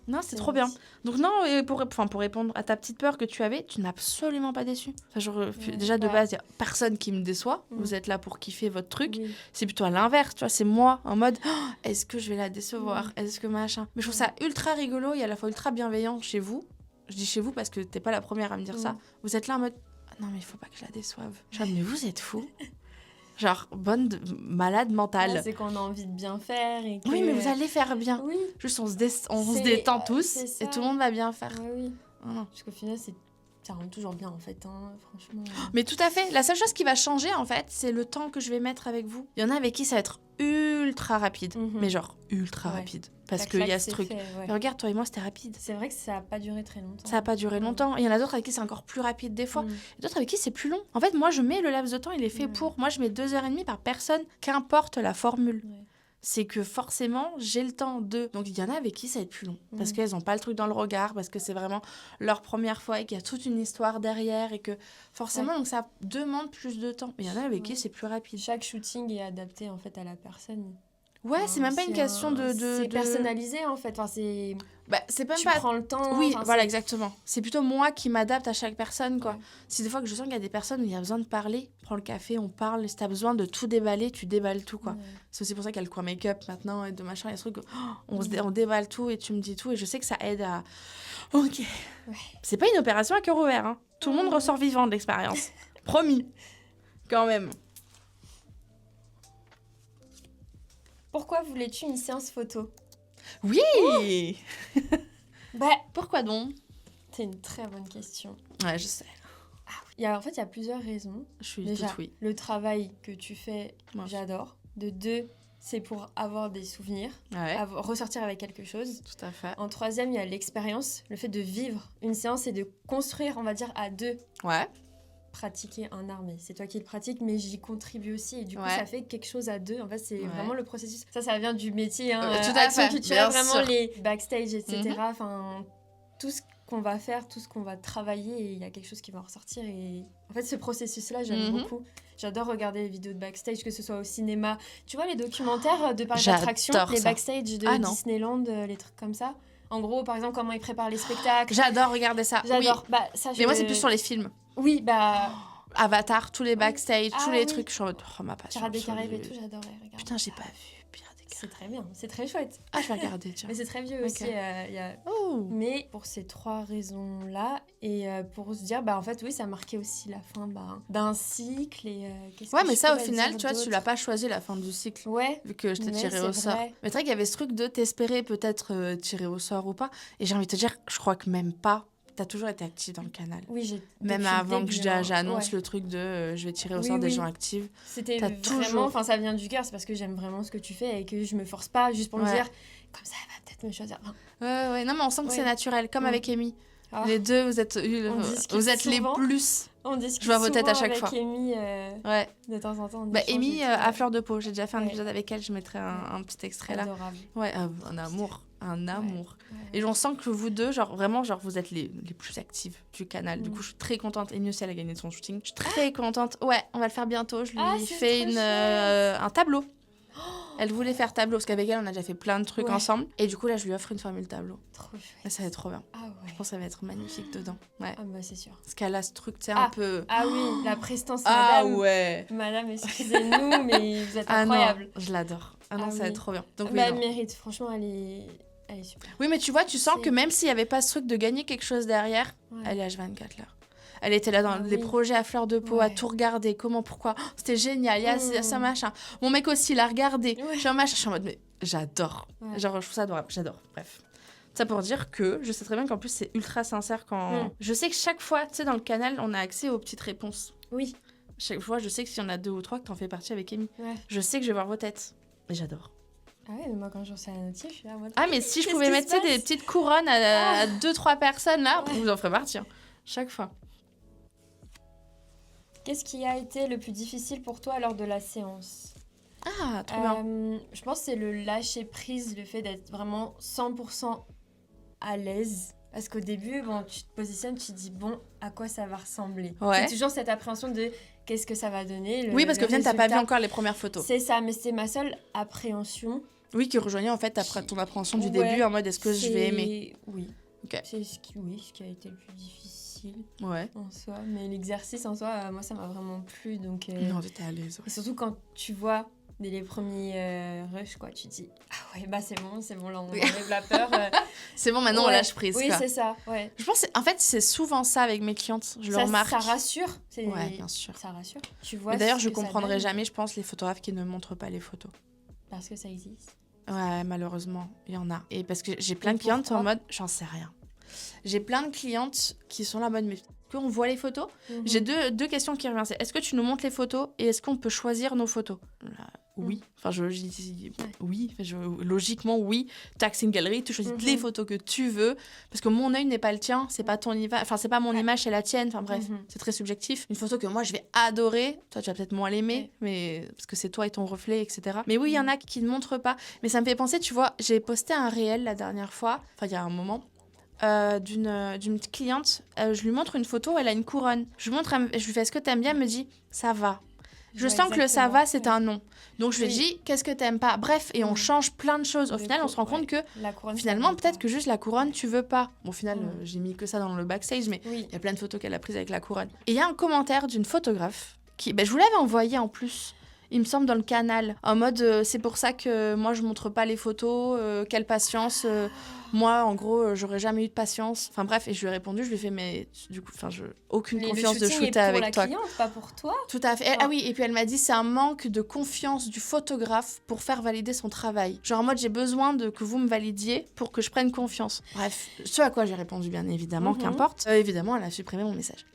Non, c'est trop bien. Donc non, pour répondre à ta petite peur que tu avais, tu n'as absolument pas déçu. Déjà, de base, il n'y a personne qui me déçoit. Vous êtes là pour kiffer votre truc. Oui. C'est plutôt à l'inverse, tu vois, c'est moi, en mode, est-ce que je vais la décevoir ? Est-ce que machin ? Mais je trouve ça ultra rigolo et à la fois ultra bienveillant chez vous. Je dis chez vous parce que t'es pas la première à me dire ça. Vous êtes là en mode, non, mais il faut pas que je la déçoive. Genre, mais vous êtes fous. Genre, malade mentale. C'est qu'on a envie de bien faire. Et que... Oui, mais vous allez faire bien. Oui. Juste, on se détend tous et tout le monde va bien faire. Oui. Parce qu'au final, ça rend toujours bien, en fait, hein, franchement. Mais tout à fait. La seule chose qui va changer, en fait, c'est le temps que je vais mettre avec vous. Il y en a avec qui ça va être ultra rapide. Mais genre, ultra rapide. Parce qu'il y a ce truc. Mais regarde, toi et moi, c'était rapide. C'est vrai que ça n'a pas duré très longtemps. Ça n'a pas duré longtemps. Il y en a d'autres avec qui c'est encore plus rapide des fois. Et d'autres avec qui c'est plus long. En fait, moi, je mets le laps de temps, il est fait pour. Moi, je mets 2h30 par personne, qu'importe la formule. C'est que forcément, j'ai le temps de... Donc, il y en a avec qui ça va être plus long. Parce qu'elles n'ont pas le truc dans le regard, parce que c'est vraiment leur première fois et qu'il y a toute une histoire derrière et que forcément, donc ça demande plus de temps. Mais il y en a avec qui c'est plus rapide. Chaque shooting est adapté, en fait, à la personne. Ouais, c'est même pas une question de... C'est personnalisé, en fait. C'est... c'est pas... Tu prends le temps. Oui, voilà, exactement. C'est plutôt moi qui m'adapte à chaque personne, quoi. Si des fois que je sens qu'il y a des personnes où il y a besoin de parler, prends le café, on parle. Si t'as besoin de tout déballer, tu déballes tout, quoi. C'est aussi pour ça qu'il y a le coin make-up maintenant et de machin. Il y a ce truc on déballe tout et tu me dis tout. Et je sais que ça aide à... Ok. Ouais. C'est pas une opération à cœur ouvert, hein. Tout le monde ressort vivant de l'expérience. Promis. Quand même. Pourquoi voulais-tu une séance photo ? Oui. Pourquoi donc ? C'est une très bonne question. Ouais, je sais. Il y a plusieurs raisons. Je suis déjà, toute oui. Le travail que tu fais, j'adore. De 2, c'est pour avoir des souvenirs, ressortir avec quelque chose. Tout à fait. En 3e, il y a l'expérience, le fait de vivre une séance et de construire, on va dire, à 2. Ouais. pratiquer un art, mais c'est toi qui le pratiques, mais j'y contribue aussi, et du coup ça fait quelque chose à deux. En fait, c'est vraiment le processus. Ça vient du métier, hein, tout à fait, culturelle, vraiment les backstage, etc. Enfin, tout ce qu'on va faire, tout ce qu'on va travailler, et il y a quelque chose qui va en ressortir. Et en fait, ce processus-là, j'aime beaucoup. J'adore regarder les vidéos de backstage, que ce soit au cinéma. Tu vois, les documentaires de parcs d'attractions, les backstage de Disneyland, les trucs comme ça. En gros, par exemple, comment ils préparent les spectacles. J'adore regarder ça. J'adore. Bah, ça, mais moi, c'est plus sur les films. Oui, bah... Avatar, tous les backstage, tous les trucs. Je suis en mode, ma passion. Pirates des Caraïbes et tout, j'adorais regarder. Putain, j'ai pas vu Pirates des Caraïbes. C'est très bien, c'est très chouette. Ah, je vais regarder, tiens. Mais c'est très vieux aussi. Mais pour ces 3 raisons-là, et pour se dire, bah en fait, oui, ça marquait aussi la fin d'un cycle. Et, mais ça, au final, tu vois, tu l'as pas choisi la fin du cycle. Vu que je t'ai tiré au sort. Mais c'est vrai qu'il y avait ce truc de t'espérer peut-être tirer au sort ou pas. Et j'ai envie de te dire, je crois que même pas. T'as toujours été active dans le canal. Oui, même avant que j'annonce le truc de je vais tirer au sort des gens actifs. C'était vraiment, enfin ça vient du cœur, c'est parce que j'aime vraiment ce que tu fais et que je me force pas juste pour me dire comme ça elle va peut-être me choisir. Non mais on sent que c'est naturel, comme avec Amy. Les deux, vous êtes les plus. On discute je vois vos têtes à chaque fois. Avec Amy, de temps en temps. Amy à fleur de peau, j'ai déjà fait un épisode avec elle, je mettrai un petit extrait là. Adorable. Un amour. Et on sent que vous deux, vraiment, vous êtes les plus actives du canal. Du coup, je suis très contente. Amy aussi, elle a gagné son shooting. Je suis très contente. Ouais, on va le faire bientôt. Je lui fais un tableau. Elle voulait faire tableau, parce qu'avec elle, on a déjà fait plein de trucs ensemble. Et du coup, là, je lui offre une formule tableau. Trop chouette. Et ça va être trop bien. Je pense que ça va être magnifique dedans. Ouais. Ah bah, c'est sûr. Parce qu'elle a ce truc, tu sais, un peu... Ah oui, la prestance, madame. Ah ouais. Madame, excusez-nous, mais vous êtes incroyable. Non, je l'adore. Ça va être trop bien. Donc, elle mérite. Franchement, elle est super. Oui, mais tu vois, tu sens que même s'il n'y avait pas ce truc de gagner quelque chose derrière, elle est H24 là. Elle était là dans les projets à fleur de peau, à tout regarder, comment, pourquoi. C'était génial, il y a ça, machin. Mon mec aussi l'a regardé. Je suis en mode, mais j'adore. Je trouve ça adorable, j'adore. Bref. Ça pour dire que je sais très bien qu'en plus, c'est ultra sincère quand... Je sais que chaque fois, tu sais, dans le canal, on a accès aux petites réponses. Oui. Chaque fois, je sais que s'il y en a 2 ou 3, que t'en fais partie avec Amy. Je sais que je vais voir vos têtes. Et j'adore. Ah ouais, mais moi quand je reçois la notif, je suis là en mode... Ah, mais si je pouvais mettre des petites couronnes à 2-3 personnes, là, vous en ferez partie. Chaque fois. Qu'est-ce qui a été le plus difficile pour toi lors de la séance ? Ah, trop bien. Je pense que c'est le lâcher prise, le fait d'être vraiment 100% à l'aise. Parce qu'au début, tu te positionnes, tu te dis, à quoi ça va ressembler ? C'est toujours cette appréhension de qu'est-ce que ça va donner. Oui, parce que tu n'as pas vu encore les premières photos. C'est ça, mais c'est ma seule appréhension. Oui, qui rejoignait en fait ton appréhension du début en mode est-ce que je vais aimer ? Oui. Okay. C'est ce qui a été le plus difficile en soi. Mais l'exercice en soi, moi, ça m'a vraiment plu. Donc, non, j'étais à l'aise. Et surtout quand tu vois dès les premiers rushs, quoi, tu te dis ah ouais, c'est bon, là, on enlève la peur. C'est bon, maintenant, on lâche prise. Oui, quoi. c'est ça, Je pense en fait, c'est souvent ça avec mes clientes. Je le remarque. Ça rassure. Ouais, bien sûr. Ça rassure. Tu vois. Mais d'ailleurs, je comprendrai jamais, je pense, les photographes qui ne montrent pas les photos. Parce que ça existe. Ouais, malheureusement, il y en a. Et parce que j'ai plein de clientes en mode, j'en sais rien. J'ai plein de clientes qui sont là en mode, mais qu'on voit les photos. J'ai deux questions qui reviennent. C'est est-ce que tu nous montres les photos et est-ce qu'on peut choisir nos photos ? Oui. Enfin, logiquement, oui. Tu accès une galerie, tu choisis les photos que tu veux. Parce que mon œil n'est pas le tien, c'est pas ton image. Enfin, c'est pas mon image, c'est la tienne. Enfin, bref, c'est très subjectif. Une photo que moi, je vais adorer. Toi, tu vas peut-être moins l'aimer, mais parce que c'est toi et ton reflet, etc. Mais oui, il y en a qui ne montrent pas. Mais ça me fait penser, tu vois, j'ai posté un réel la dernière fois, enfin, il y a un moment. D'une cliente, je lui montre une photo, elle a une couronne. Je lui fais est-ce que t'aimes bien ? Elle me dit ça va. Je sens que le ça va, c'est un non. Donc je lui dis qu'est-ce que t'aimes pas ? Bref, et on change plein de choses. Au final, on se rend compte que finalement, peut-être que juste la couronne, tu veux pas. Bon, au final, j'ai mis que ça dans le backstage, mais il y a plein de photos qu'elle a prises avec la couronne. Et il y a un commentaire d'une photographe qui, je vous l'avais envoyé en plus. Il me semble dans le canal, en mode c'est pour ça que moi je montre pas les photos, quelle patience, moi en gros j'aurais jamais eu de patience. Enfin bref, et je lui ai répondu, je lui ai fait mais du coup aucune confiance de shooter avec toi. Le shooting est pour la cliente, pas pour toi. Tout à fait. Ah oui, et puis elle m'a dit c'est un manque de confiance du photographe pour faire valider son travail. Genre en mode j'ai besoin que vous me validiez pour que je prenne confiance. Bref, ce à quoi j'ai répondu bien évidemment, qu'importe. Évidemment, elle a supprimé mon message.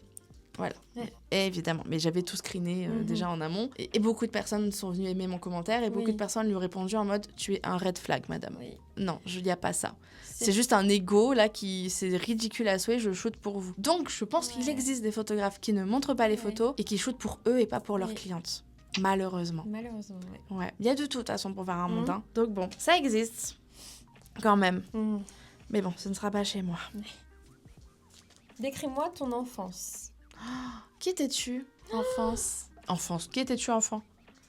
Voilà. Ouais. Évidemment. Mais j'avais tout screené déjà en amont. Et beaucoup de personnes sont venues aimer mon commentaire et beaucoup de personnes lui ont répondu en mode « Tu es un red flag, madame. Oui. » Non, il n'y a pas ça. C'est juste un ego, là, c'est ridicule à souhait, je shoot pour vous. Donc, je pense qu'il existe des photographes qui ne montrent pas les photos et qui shootent pour eux et pas pour leurs clientes. Malheureusement. Malheureusement, ouais. Il y a de tout, de toute façon, pour faire un monde. Hein. Donc bon, ça existe. Quand même. Mais bon, ce ne sera pas chez moi. Décris-moi ton enfance. Qui étais-tu, enfance. Qui étais-tu, enfant?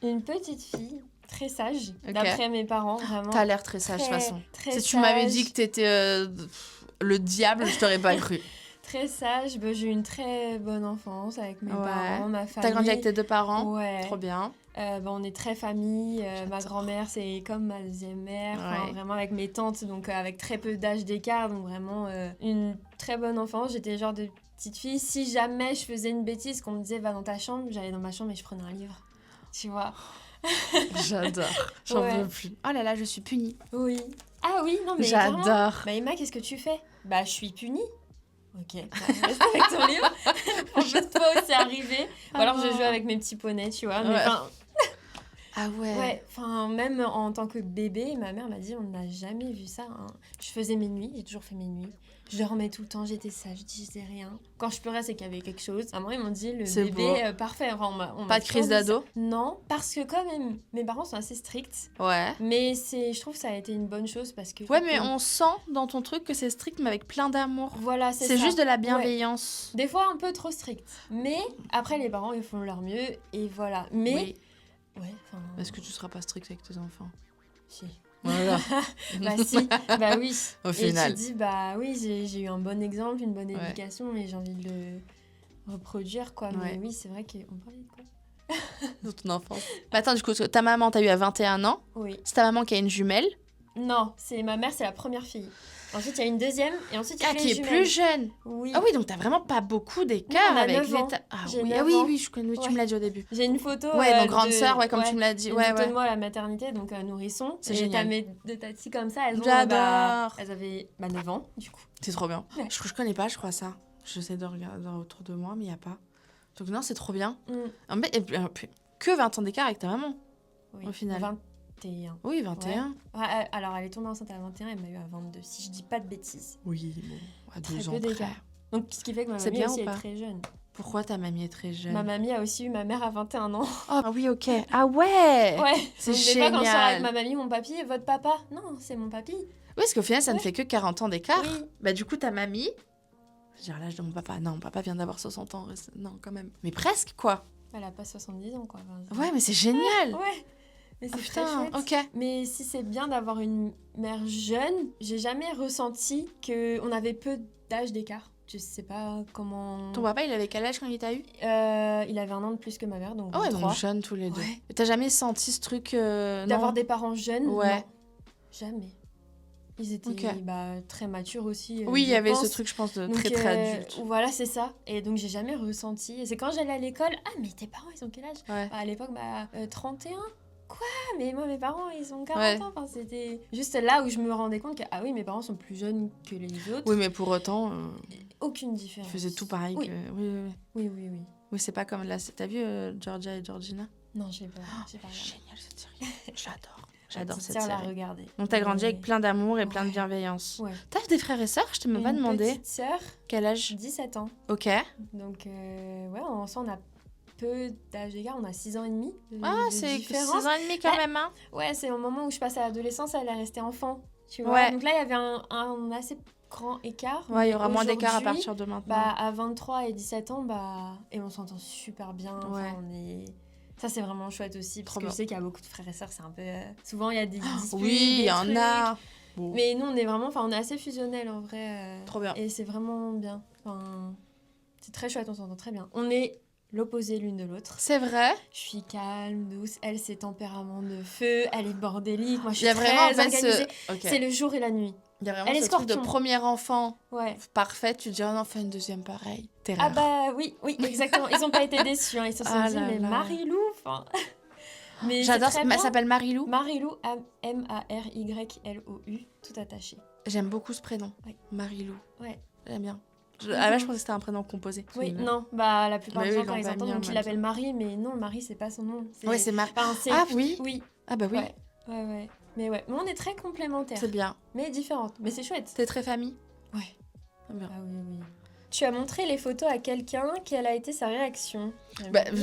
Une petite fille, très sage, d'après mes parents, vraiment. T'as l'air très sage, de toute façon. Si tu m'avais dit que t'étais le diable, je t'aurais pas cru. Très sage, j'ai eu une très bonne enfance avec mes parents, ma famille. T'as grandi avec tes 2 parents? Ouais. Trop bien. On est très famille, ma grand-mère c'est comme ma deuxième mère, vraiment avec mes tantes, donc avec très peu d'âge d'écart, donc vraiment une très bonne enfance. J'étais le genre de petite fille, si jamais je faisais une bêtise, qu'on me disait va dans ta chambre, j'allais dans ma chambre et je prenais un livre, tu vois. J'adore, j'en veux plus. Oh là là, je suis punie. Oui. Ah oui, non mais j'adore. Vraiment, bah Emma, qu'est-ce que tu fais? Bah je suis punie. Ok, reste avec ton livre. En fait, toi aussi arrivé. Ou alors je joue avec mes petits poneys, tu vois. Mais ah ouais. Ouais, enfin même en tant que bébé, ma mère m'a dit on n'a jamais vu ça. Hein. Je faisais mes nuits, j'ai toujours fait mes nuits. Je dormais tout le temps, j'étais sage, je disais rien. Quand je pleurais, c'est qu'il y avait quelque chose. À moi, ils m'ont dit le bébé parfait. Enfin, on pas de crise d'ado? Non, parce que quand même, mes parents sont assez stricts. Ouais. Mais je trouve que ça a été une bonne chose parce que... Ouais, mais on sent dans ton truc que c'est strict, mais avec plein d'amour. Voilà, c'est ça. C'est juste de la bienveillance. Ouais. Des fois, un peu trop strict. Mais après, les parents, ils font leur mieux et voilà. Mais... Oui. Ouais, est-ce que tu seras pas strict avec tes enfants? Si. Voilà. Bah si, bah oui. Au final. Et tu dis, bah oui, j'ai eu un bon exemple, une bonne éducation et j'ai envie de le reproduire, quoi. Mais oui, c'est vrai qu'on parlait de quoi? De ton enfance. Bah attends, du coup, ta maman, t'as eu à 21 ans. Oui. C'est ta maman qui a une jumelle? Non, c'est ma mère, c'est la première fille. Ensuite, il y a une deuxième, et ensuite, il y a les qui est jumelles. plus jeune. Oui. Ah oui, donc t'as vraiment pas beaucoup d'écart avec les... Ah oui, je connais, tu me l'as dit au début. J'ai une photo donc grande sœur, comme tu me l'as dit. Une photo de moi à la maternité, donc nourrisson. C'est génial. Et t'as mes 2 tatis comme ça, elles ont... J'adore. Elles avaient 9 ans, du coup. C'est trop bien. Ouais. Je connais pas, je crois ça. J'essaie de regarder autour de moi, mais il y a pas. Donc non, c'est trop bien. Que 20 ans d'écart avec ta maman, au final. 21. Oui, 21. Ouais. Alors, elle est tombée enceinte à 21, elle m'a eu à 22, si je dis pas de bêtises. Oui, bon, à 2 ans peu d'écart. Donc, ce qui fait que ma mamie aussi est très jeune. Pourquoi ta mamie est très jeune? Ma mamie a aussi eu ma mère à 21 ans. Oh oui, ok. Ah ouais. C'est génial. Des fois, quand je sors avec ma mamie, mon papy, votre papa? Non, c'est mon papy. Oui, parce qu'au final, ça ne fait que 40 ans d'écart. Oui. Bah du coup, ta mamie... Je veux dire, l'âge de mon papa. Non, mon papa vient d'avoir 60 ans. Non, quand même. Mais presque, quoi. Elle a pas 70 ans, quoi. Ouais, mais c'est génial. Ouais. Mais c'est très chouette. Ok. Mais si c'est bien d'avoir une mère jeune, j'ai jamais ressenti qu'on avait peu d'âge d'écart. Je sais pas comment... Ton papa, il avait quel âge quand il t'a eu? Il avait 1 an de plus que ma mère, donc 23. donc jeunes tous les deux. Ouais. T'as jamais senti ce truc... D'avoir des parents jeunes? Ouais. Non. Jamais. Ils étaient très matures aussi. Oui, il y avait ce truc, je pense, de donc, très adulte. Voilà, c'est ça. Et donc, j'ai jamais ressenti. Et c'est quand j'allais à l'école, mais tes parents, ils ont quel âge? À l'époque, 31. Quoi? Mais moi, mes parents, ils ont 40 ans. Enfin, c'était juste là où je me rendais compte que, oui, mes parents sont plus jeunes que les autres. Oui, mais pour autant... Aucune différence. Ils faisaient tout pareil que... Oui. Oui, c'est pas comme là. T'as vu Georgia et Georgina? Non, j'ai pas. Génial cette série. J'adore cette série. La regarder. Donc t'as grandi avec plein d'amour et plein de bienveillance. Ouais. T'as des frères et sœurs? Je t'ai même pas demandé. Une petite sœur. Quel âge? 17 ans. Ok. Donc on a peu d'âge d'écart, on a 6 ans et demi. C'est 6 ans et demi quand même, hein? Ouais, c'est au moment où je passe à l'adolescence, elle est restée enfant. Tu vois. Donc là, il y avait un assez grand écart. Ouais, il y aura moins d'écart à partir de maintenant. À 23 et 17 ans, et on s'entend super bien. Enfin, ça, c'est vraiment chouette aussi, parce que je sais qu'il y a beaucoup de frères et sœurs, c'est un peu... Souvent, il y a des disputes, oui, il y en a. Bon. Mais nous, on est vraiment... Enfin, on est assez fusionnels, en vrai. Trop bien. Et c'est vraiment bien. Enfin, c'est très chouette, on s'entend très bien. On est l'opposé l'une de l'autre. C'est vrai. Je suis calme, douce. Elle, c'est tempérament de feu. Elle est bordélique. Moi, je suis très vraiment, organisée. C'est le jour et la nuit. Il y a vraiment ce truc de premier enfant parfait. Tu te dis, on en fait une deuxième pareille. Ah bah oui, exactement. Ils n'ont pas été déçus. Hein. Ils se sont dit, mais Marilou, enfin... Mais j'adore, elle s'appelle Marilou. Marilou, MaryLou, tout attaché. J'aime beaucoup ce prénom. Ouais. Marilou. Ouais. J'aime bien. À la je pensais que c'était un prénom composé. Oui, non, bah la plupart des gens, quand ils l'ont pas entendent, mis en donc ils même l'appellent Marie, mais non, Marie, c'est pas son nom. Ouais, c'est Marie. Enfin, Ah oui. Oui. Ah bah oui. Ouais. Mais on est très complémentaires. C'est bien. Mais différentes. Mais c'est chouette. T'es très famille? Ouais. Bien. Ah oui. Tu as montré les photos à quelqu'un, quelle a été sa réaction?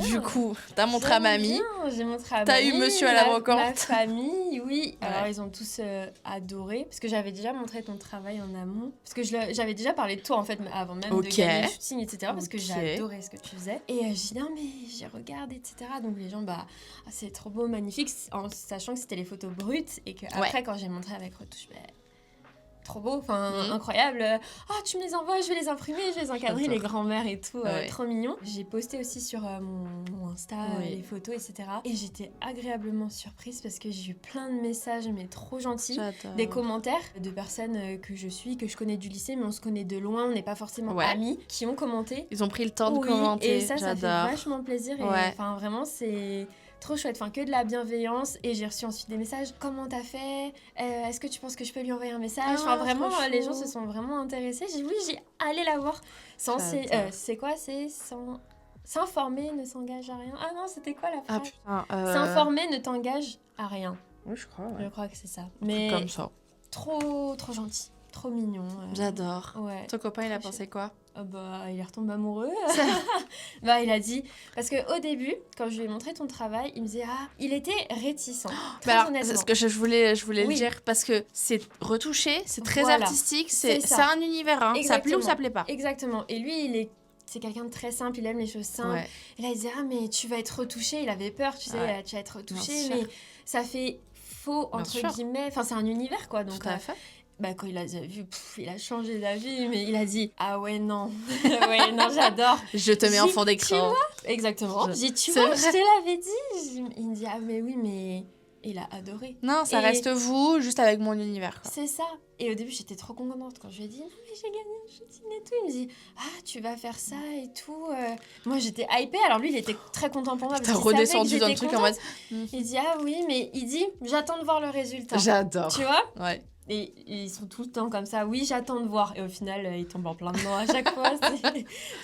Du coup, t'as montré à mamie. J'ai montré à mamie. T'as eu monsieur à l'avocate. Ma famille, oui. Ouais. Alors, ils ont tous adoré. Parce que j'avais déjà montré ton travail en amont. Parce que j'avais déjà parlé de toi, en fait, avant même de gagner le shooting, etc. Parce que j'ai adoré ce que tu faisais. Et j'ai dit, non, mais j'ai regardé, etc. Donc, les gens, c'est trop beau, magnifique. En sachant que c'était les photos brutes. Et qu'après, quand j'ai montré avec retouche, trop beau, incroyable. Tu me les envoies, je vais les imprimer, je vais les encadrer, les grands-mères et tout, trop mignon. J'ai posté aussi sur mon Insta les photos, etc. Et j'étais agréablement surprise parce que j'ai eu plein de messages, mais trop gentils. J'adore. Des commentaires de personnes que je connais du lycée, mais on se connaît de loin, on n'est pas forcément amis, qui ont commenté. Ils ont pris le temps de commenter. Et ça fait vachement plaisir. Et vraiment, c'est... trop chouette, que de la bienveillance. Et j'ai reçu ensuite des messages. Comment t'as fait? Est-ce que tu penses que je peux lui envoyer un message? Vraiment, les gens se sont vraiment intéressés. J'ai dit oui, j'ai allé la voir. C'est quoi? C'est s'informer ne s'engage à rien. Ah non, c'était quoi la phrase? S'informer ne t'engage à rien. Oui, je crois. Je crois que c'est ça. Mais comme ça. Trop gentil. Trop mignon. J'adore. Ouais. Ton copain, il a pensé quoi? Il est retombé amoureux. Il a dit... Parce qu'au début, quand je lui ai montré ton travail, il me disait... il était réticent. Honnêtement. C'est ce que je voulais le dire. Parce que c'est retouché, c'est très artistique, c'est un univers. Hein. Ça plaît ou ça plaît pas. Exactement. Et lui, c'est quelqu'un de très simple, il aime les choses simples. Ouais. Et là, il disait, mais tu vas être retouché. Il avait peur, tu sais, tu vas être retouché. Mais ça fait faux, entre guillemets. Enfin, c'est un univers, quoi. Donc, tout à fait. Quand il a vu, il a changé d'avis, mais il a dit ah ouais non, non j'adore. Je te mets en fond d'écran. Tu vois? Exactement. J'ai tu vois, je te l'avais dit. Il me dit ah mais oui mais il a adoré. Non, ça reste vous, juste avec mon univers. Quoi. C'est ça. Et au début j'étais trop contente quand je lui ai dit non mais j'ai gagné un shooting et tout. Il me dit tu vas faire ça et tout. Moi j'étais hypée. Alors lui il était très content pour moi. T'as redescendu dans le truc en mode. Il dit ah oui mais il dit j'attends de voir le résultat. J'adore. Tu vois? Ouais. Et ils sont tout le temps comme ça, oui, j'attends de voir. Et au final, ils tombent en plein dedans à chaque fois.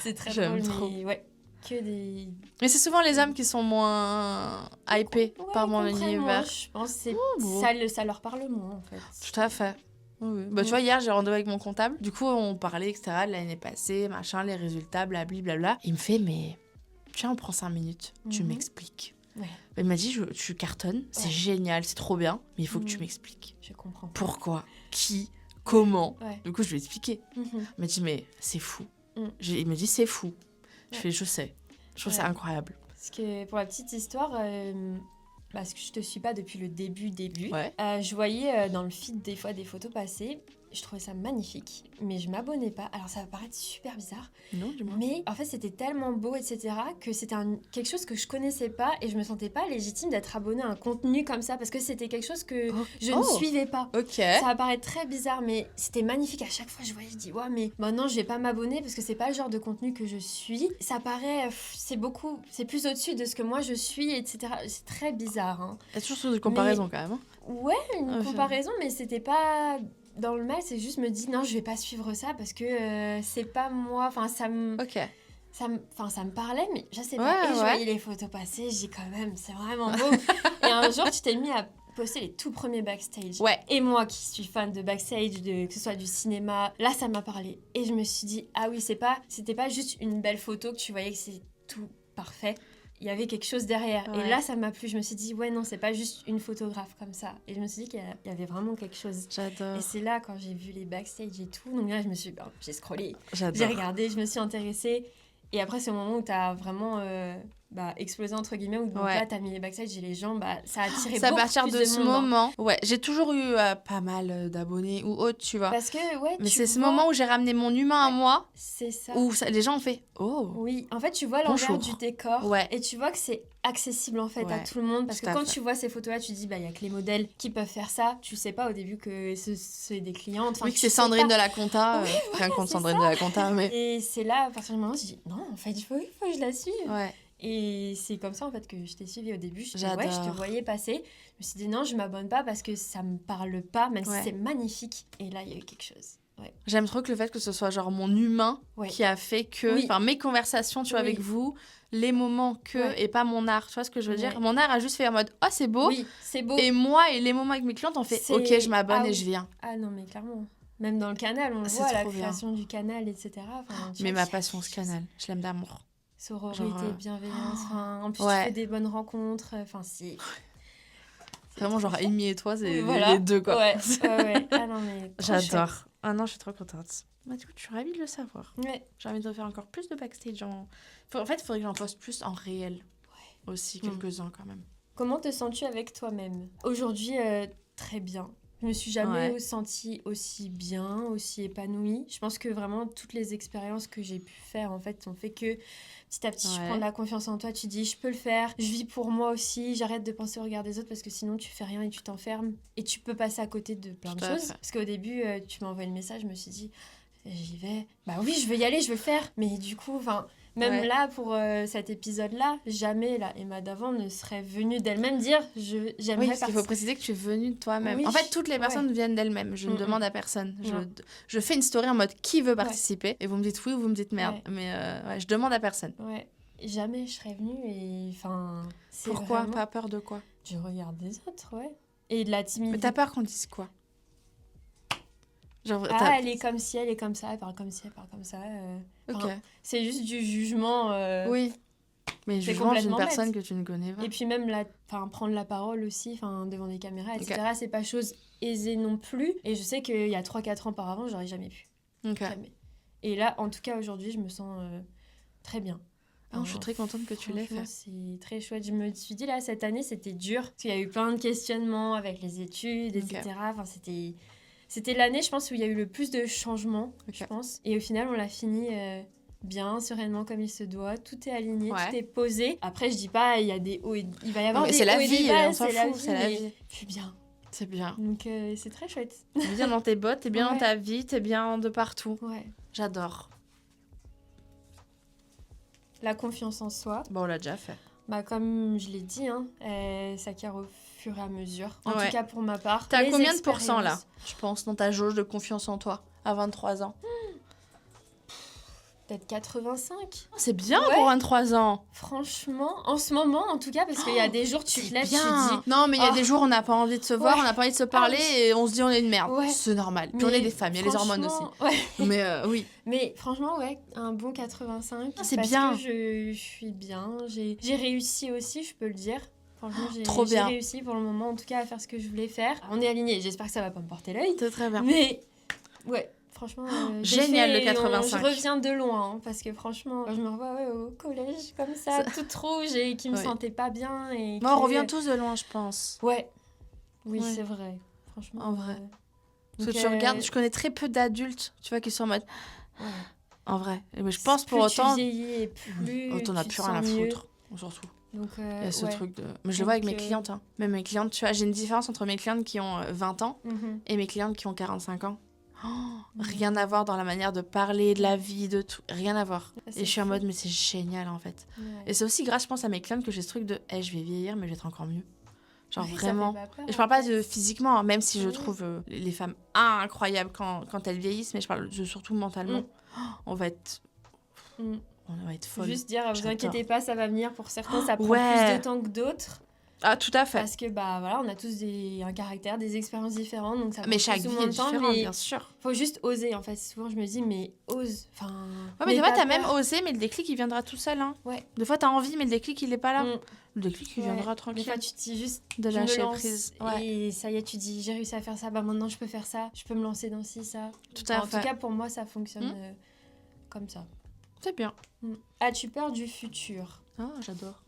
C'est très drôle, mais ouais, que des... Mais c'est souvent les hommes qui sont moins hypés par mon univers. Moi, je pense que ça leur parle moins, en fait. Tout à fait. Oui. Tu vois, hier, j'ai rendez-vous avec mon comptable. Du coup, on parlait, etc., de l'année passée, machin, les résultats, blablabla. Il me fait, mais tiens, on prend 5 minutes, tu m'expliques. Ouais. Il m'a dit, tu cartonnes, c'est génial, c'est trop bien, mais il faut que tu m'expliques. Je comprends. Pourquoi? Qui? Comment? Du coup, je lui ai expliqué. Il m'a dit, mais c'est fou. Il m'a dit, c'est fou. Je fais, je sais. Je trouve ça incroyable. Parce que pour la petite histoire, parce que je te suis pas depuis le début, je voyais dans le feed des fois des photos passer. Je trouvais ça magnifique, mais je m'abonnais pas. Alors ça va paraître super bizarre. Non, dis-moi. Mais en fait, c'était tellement beau, etc., que c'était quelque chose que je connaissais pas et je me sentais pas légitime d'être abonnée à un contenu comme ça parce que c'était quelque chose que je ne suivais pas. Ok. Ça va paraître très bizarre, mais c'était magnifique. À chaque fois, je voyais, je dis, mais maintenant, je vais pas m'abonner parce que c'est pas le genre de contenu que je suis. Ça paraît, c'est plus au-dessus de ce que moi je suis, etc. C'est très bizarre. Hein. Il y a toujours une comparaison quand même. Ouais, une comparaison, mais c'était pas... Dans le mal, c'est juste me dire non, je vais pas suivre ça parce que c'est pas moi. Enfin, ça me parlait, mais je sais pas. Et je voyais les photos passer, j'ai quand même, c'est vraiment beau. Et un jour, tu t'es mis à poster les tout premiers backstage. Ouais. Et moi, qui suis fan de backstage, que ce soit du cinéma, là, ça m'a parlé. Et je me suis dit ah oui, c'était pas juste une belle photo que tu voyais que c'est tout parfait. Il y avait quelque chose derrière. Ouais. Et là, ça m'a plu. Je me suis dit, non, c'est pas juste une photographe comme ça. Et je me suis dit qu'il y avait vraiment quelque chose. J'adore. Et c'est là, quand j'ai vu les backstage et tout, donc là, j'ai scrollé. J'adore. J'ai regardé, je me suis intéressée. Et après, c'est au moment où t'as vraiment explosé, entre guillemets, où là, t'as mis les backstage et les gens, ça a attiré beaucoup plus de monde. C'est à partir de ce moment. Ouais, j'ai toujours eu pas mal d'abonnés ou autres, tu vois. Parce que, mais c'est ce moment où j'ai ramené mon humain à moi. C'est ça. Où les gens ont fait oh. Oui, en fait, tu vois l'envers du décor. Ouais. Et tu vois que c'est accessible, en fait, à tout le monde. Parce que quand tu vois ces photos-là, tu te dis, il y a que les modèles qui peuvent faire ça. Tu sais pas au début que c'est des clientes. Oui, que c'est Sandrine de la Compta. Rien contre Sandrine de la Compta, mais... Et c'est là, à partir du moment où je dis, non, en fait, il faut que je la suive. Ouais. Et c'est comme ça, en fait, que je t'ai suivie au début. Je te voyais passer. Je me suis dit, non, je m'abonne pas parce que ça me parle pas, même si c'est magnifique. Et là, il y a eu quelque chose. Ouais. J'aime trop que le fait que ce soit genre mon humain qui a fait que... Enfin, mes conversations, tu vois, avec vous, les moments que... Et pas mon art, tu vois ce que je veux dire? Mon art a juste fait en mode, oh, c'est beau. Oui, c'est beau. Et moi et les moments avec mes clientes, on fait, ok, je m'abonne et je viens. Ah non, mais clairement. Même dans le canal, on le voit, la création du canal, etc. Enfin, mais ma passion, ce canal, je l'aime d'amour. Sororité, bienveillance. Enfin, en plus, tu fais des bonnes rencontres. Enfin, c'est vraiment genre Amy et toi, c'est les deux, quoi. Ouais. Ah non, mais j'adore. Chouette. Ah non, je suis trop contente. Bah, du coup, je suis ravie de le savoir. Ouais. J'ai envie de faire encore plus de backstage. En fait, il faudrait que j'en poste plus en réel. Aussi, quelques-uns quand même. Comment te sens-tu avec toi-même? Aujourd'hui, très bien. Je me suis jamais sentie aussi bien, aussi épanouie. Je pense que vraiment, toutes les expériences que j'ai pu faire, en fait, ont fait que petit à petit, tu prends de la confiance en toi. Tu dis, je peux le faire. Je vis pour moi aussi. J'arrête de penser au regard des autres parce que sinon, tu fais rien et tu t'enfermes. Et tu peux passer à côté de plein de choses. Parce qu'au début, tu m'as envoyé le message, je me suis dit, j'y vais. Bah oui, je veux y aller, je veux le faire. Mais du coup, enfin... Même là, pour cet épisode-là, jamais la Emma d'avant ne serait venue d'elle-même dire j'aimerais parce qu'il faut préciser que tu es venue de toi-même. Oui, en fait, toutes les personnes viennent d'elles-mêmes. Je ne demande à personne. Je fais une story en mode qui veut participer et vous me dites oui ou vous me dites merde. Mais je demande à personne. Ouais. Jamais je serais venue et enfin. Pourquoi vraiment... Pas peur de quoi? Du regard des autres, Et de la timidité. Mais t'as peur qu'on dise quoi? Genre, elle est comme ci, elle est comme ça, elle parle comme ci, elle parle comme ça. Ok. C'est juste du jugement. Oui. Mais jugement d'une personne que tu ne connais pas. Et puis même prendre la parole aussi devant des caméras, etc. C'est pas chose aisée non plus. Et je sais qu'il y a 3-4 ans auparavant, j'aurais jamais pu. Jamais. Et là, en tout cas, aujourd'hui, je me sens très bien. Je suis très contente que tu l'aies fait. C'est très chouette. Je me suis dit, là, cette année, c'était dur. Parce qu'il y a eu plein de questionnements avec les études, etc. Enfin, C'était l'année, je pense, où il y a eu le plus de changements, je pense. Et au final, on l'a fini bien, sereinement, comme il se doit. Tout est aligné, tout est posé. Après, je dis pas, il y a des hauts et... Il va y avoir des hauts et des bas, c'est la vie, c'est la vie. Je suis bien. C'est bien. Donc, c'est très chouette. T'es bien dans tes bottes, t'es bien dans ta vie, t'es bien de partout. Ouais. J'adore. La confiance en soi. Bon, on l'a déjà fait. Bah, comme je l'ai dit, s'acquiert au fur et à mesure. En tout cas, pour ma part. T'as combien de pourcents, là, je pense, dans ta jauge de confiance en toi, à 23 ans? Peut-être 85. C'est bien pour 23 ans. Franchement, en ce moment, en tout cas, parce qu'il y a des jours, tu te lèves, tu te dis... Non, mais il y a des jours, on n'a pas envie de se voir, on n'a pas envie de se parler, et on se dit on est une merde. C'est normal. Puis on est des femmes, il y a les hormones aussi. Mais oui. Mais franchement, un bon 85. C'est bien. Parce que je suis bien. J'ai réussi aussi, je peux le dire. Franchement, j'ai réussi pour le moment, en tout cas, à faire ce que je voulais faire. On est alignés, j'espère que ça va pas me porter l'œil. C'est très bien. Mais, franchement, génial, le 85. Je reviens de loin, parce que franchement, je me revois au collège, comme ça, toute rouge, et qui me sentait pas bien. Et on revient tous de loin, je pense. Oui, c'est vrai. Franchement. En vrai. Parce que tu regardes, je connais très peu d'adultes, tu vois, qui sont en mode... En vrai. Mais je pense pour autant... Plus tu vieillis, plus t'en as plus rien à foutre, surtout. Donc, il y a ce truc de... Mais je le vois avec mes clientes. Même mes clientes, tu vois, j'ai une différence entre mes clientes qui ont 20 ans et mes clientes qui ont 45 ans. Rien à voir dans la manière de parler, de la vie, de tout. Rien à voir. Et je suis en mode, mais c'est génial, en fait. Et c'est aussi grâce, je pense, à mes clientes que j'ai ce truc de je vais vieillir, mais je vais être encore mieux. Genre vraiment. Et je parle pas de physiquement, hein, même si je trouve les femmes incroyables quand elles vieillissent, mais je parle surtout mentalement. On va être... On va être folle. Juste dire, vous inquiétez pas, ça va venir. Pour certains, ça prend plus de temps que d'autres. Ah, tout à fait. Parce que, on a tous un caractère, des expériences différentes, donc ça prend chaque vie est différente, bien sûr. Faut juste oser, en fait. Souvent, je me dis, mais ose. Mais des fois, t'as même osé, mais le déclic, il viendra tout seul. Hein. Des fois, t'as envie, mais le déclic, il est pas là. Le déclic, il viendra tranquille. Des fois, tu te dis juste de lâcher prise. Et ça y est, tu dis, j'ai réussi à faire ça, maintenant, je peux faire ça. Je peux me lancer dans ci, ça. Tout à fait. En tout cas, pour moi, ça fonctionne comme ça. C'est bien. As-tu peur du futur ? Ah, j'adore.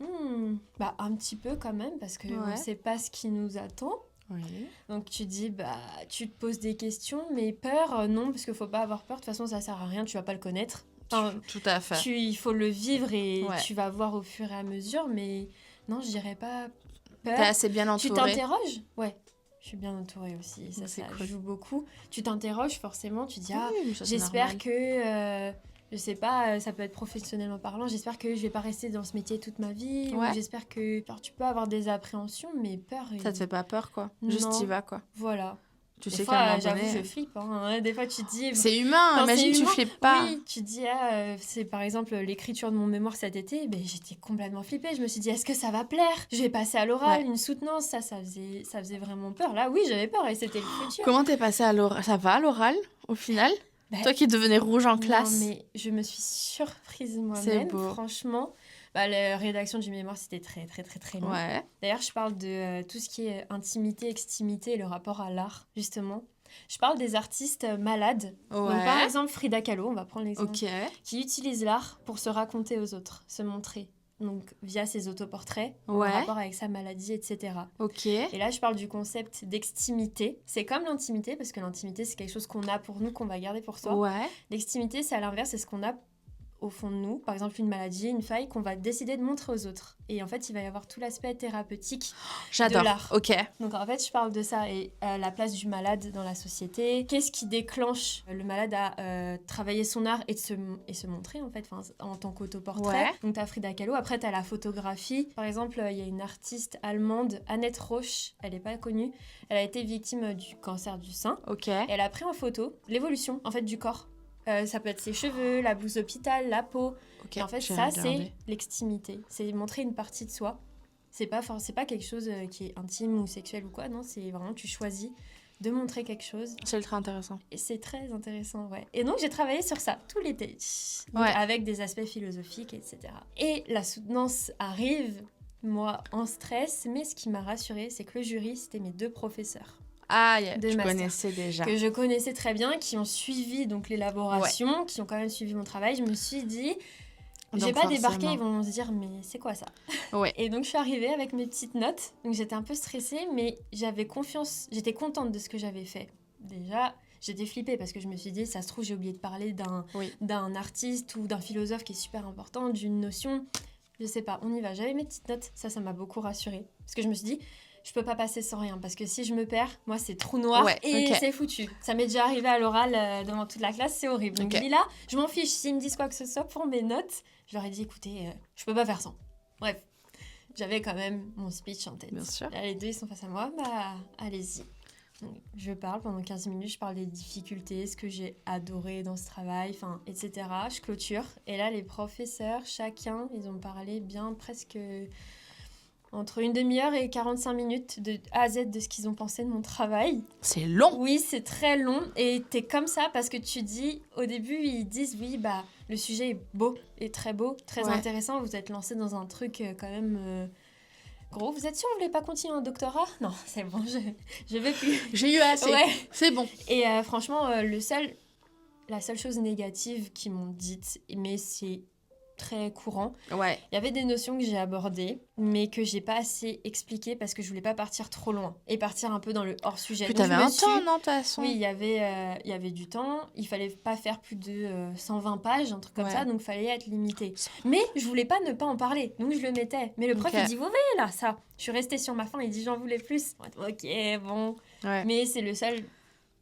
Un petit peu quand même, parce qu'on ne sait pas ce qui nous attend. Oui. Donc tu dis, tu te poses des questions, mais peur, non, parce qu'il ne faut pas avoir peur. De toute façon, ça ne sert à rien, tu ne vas pas le connaître. Tout à fait. Il faut le vivre et tu vas voir au fur et à mesure, mais non, je dirais pas peur. T'es assez bien entourée. Tu t'interroges ? Ouais. Je suis bien entourée aussi, ça cool. Joue beaucoup. Tu t'interroges forcément, tu dis, j'espère que... je sais pas, ça peut être professionnellement parlant, j'espère que je vais pas rester dans ce métier toute ma vie, ou j'espère que... tu peux avoir des appréhensions, mais peur... Ça te fait pas peur, quoi. Juste t'y vas, quoi. Voilà. Tu des sais fois, qu'à un moment j'avoue, donné... je flippe. Hein. Des fois, tu te dis... C'est humain, imagine tu flippes pas. Oui, tu te dis, c'est par exemple l'écriture de mon mémoire cet été, j'étais complètement flippée. Je me suis dit, est-ce que ça va plaire? Je vais passer à l'oral, une soutenance, ça faisait vraiment peur. Là, oui, j'avais peur et c'était le futur. Comment t'es passée à l'oral? Ça va à l'oral, au final? Toi qui devenais rouge en classe. Non, mais je me suis surprise moi-même. C'est beau. Franchement, la rédaction du mémoire, c'était très, très, très, très long. Ouais. D'ailleurs, je parle de tout ce qui est intimité, extimité et le rapport à l'art, justement. Je parle des artistes malades. Ouais. Donc, par exemple, Frida Kahlo, on va prendre l'exemple, Ok. qui utilise l'art pour se raconter aux autres, se montrer. Donc, via ses autoportraits, en Ouais. rapport avec sa maladie, etc. Ok. Et là, je parle du concept d'extimité. C'est comme l'intimité, parce que l'intimité, c'est quelque chose qu'on a pour nous, qu'on va garder pour soi. Ouais. L'extimité, c'est à l'inverse, c'est ce qu'on a au fond de nous. Par exemple, une maladie, une faille qu'on va décider de montrer aux autres. Et en fait, il va y avoir tout l'aspect thérapeutique de l'art. Ok. Donc en fait, je parle de ça et la place du malade dans la société. Qu'est-ce qui déclenche le malade à travailler son art et se montrer en fait, en tant qu'autoportrait. Ouais. Donc t'as Frida Kahlo. Après, t'as la photographie. Par exemple, il y a une artiste allemande, Annette Roche. Elle n'est pas connue. Elle a été victime du cancer du sein. Ok. Et elle a pris en photo l'évolution en fait du corps. Ça peut être ses cheveux, la blouse d'hôpital, la peau. Ok. Et en fait, ça, c'est l'extimité. C'est montrer une partie de soi. C'est pas quelque chose qui est intime ou sexuel ou quoi. Non, c'est vraiment, tu choisis de montrer quelque chose. C'est ultra intéressant. Et c'est très intéressant, ouais. Et donc, j'ai travaillé sur ça tout l'été. Ouais. Avec des aspects philosophiques, etc. Et la soutenance arrive, moi, en stress. Mais ce qui m'a rassurée, c'est que le jury, c'était mes 2 professeurs. Ah, tu connaissais déjà. Que je connaissais très bien, qui ont suivi donc l'élaboration, qui ont quand même suivi mon travail. Je me suis dit, j'ai pas débarqué, ils vont se dire, mais c'est quoi ça? Ouais. Et donc je suis arrivée avec mes petites notes. Donc j'étais un peu stressée, mais j'avais confiance, j'étais contente de ce que j'avais fait. Déjà, j'étais flippée parce que je me suis dit, ça se trouve, j'ai oublié de parler d'un artiste ou d'un philosophe qui est super important, d'une notion. Je sais pas, on y va. J'avais mes petites notes, ça m'a beaucoup rassurée. Parce que je me suis dit, je peux pas passer sans rien parce que si je me perds, moi c'est trou noir et c'est foutu. Ça m'est déjà arrivé à l'oral devant toute la classe, c'est horrible. Donc là, je m'en fiche. S'ils me disent quoi que ce soit pour mes notes, je leur ai dit écoutez, je peux pas faire sans. Bref, j'avais quand même mon speech en tête. Bien sûr. Là, les 2 ils sont face à moi, allez-y. Donc, je parle pendant 15 minutes, je parle des difficultés, ce que j'ai adoré dans ce travail, etc. Je clôture. Et là, les professeurs, chacun, ils ont parlé bien presque entre une demi-heure et 45 minutes de A à Z de ce qu'ils ont pensé de mon travail. C'est long. Oui, c'est très long. Et t'es comme ça parce que tu dis, au début, ils disent, oui, le sujet est beau, très intéressant. Vous êtes lancé dans un truc quand même gros. Vous êtes sûr, vous voulez pas continuer un doctorat? Non, c'est bon, je vais plus. J'ai eu assez. Ouais. C'est bon. Et franchement, la seule chose négative qu'ils m'ont dite, mais c'est très courant. Ouais. Il y avait des notions que j'ai abordées, mais que j'ai pas assez expliquées parce que je voulais pas partir trop loin et partir un peu dans le hors-sujet. Puis t'avais un temps, non, de toute façon? Oui, il y avait du temps. Il fallait pas faire plus de 120 pages, un truc comme ça, donc fallait être limité. Mais je voulais pas ne pas en parler, donc je le mettais. Mais le prof, il dit, vous voyez là, ça. Je suis restée sur ma faim, il dit, j'en voulais plus. Ok, bon. Ouais. Mais c'est le seul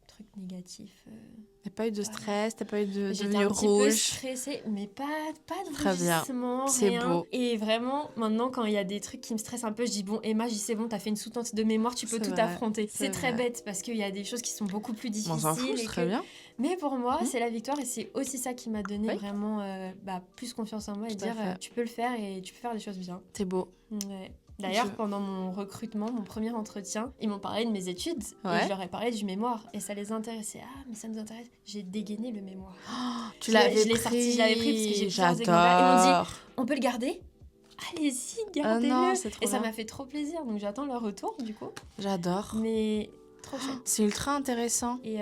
truc négatif. T'as pas eu de stress, t'as pas eu de J'étais un petit peu stressée, mais pas de rougissement, c'est rien. Beau. Et vraiment, maintenant, quand il y a des trucs qui me stressent un peu, je dis, bon, Emma, c'est bon, t'as fait une soutenance de mémoire, tu peux tout affronter. C'est très bête, parce qu'il y a des choses qui sont beaucoup plus difficiles. On s'en fout, c'est très bien. Mais pour moi, c'est la victoire, et c'est aussi ça qui m'a donné vraiment plus confiance en moi, et dire, tu peux le faire, et tu peux faire des choses bien. C'est beau. Ouais. D'ailleurs, pendant mon recrutement, mon premier entretien, ils m'ont parlé de mes études et je leur ai parlé du mémoire et ça les intéressait. Ah, mais ça nous intéresse. J'ai dégainé le mémoire. Oh, je l'avais pris parce que j'ai plusieurs exemplaires. Et on dit, on peut le garder? Allez-y, gardez-le. Et ça m'a fait trop plaisir. Donc j'attends leur retour du coup. J'adore. Mais trop chouette. C'est ultra intéressant. Et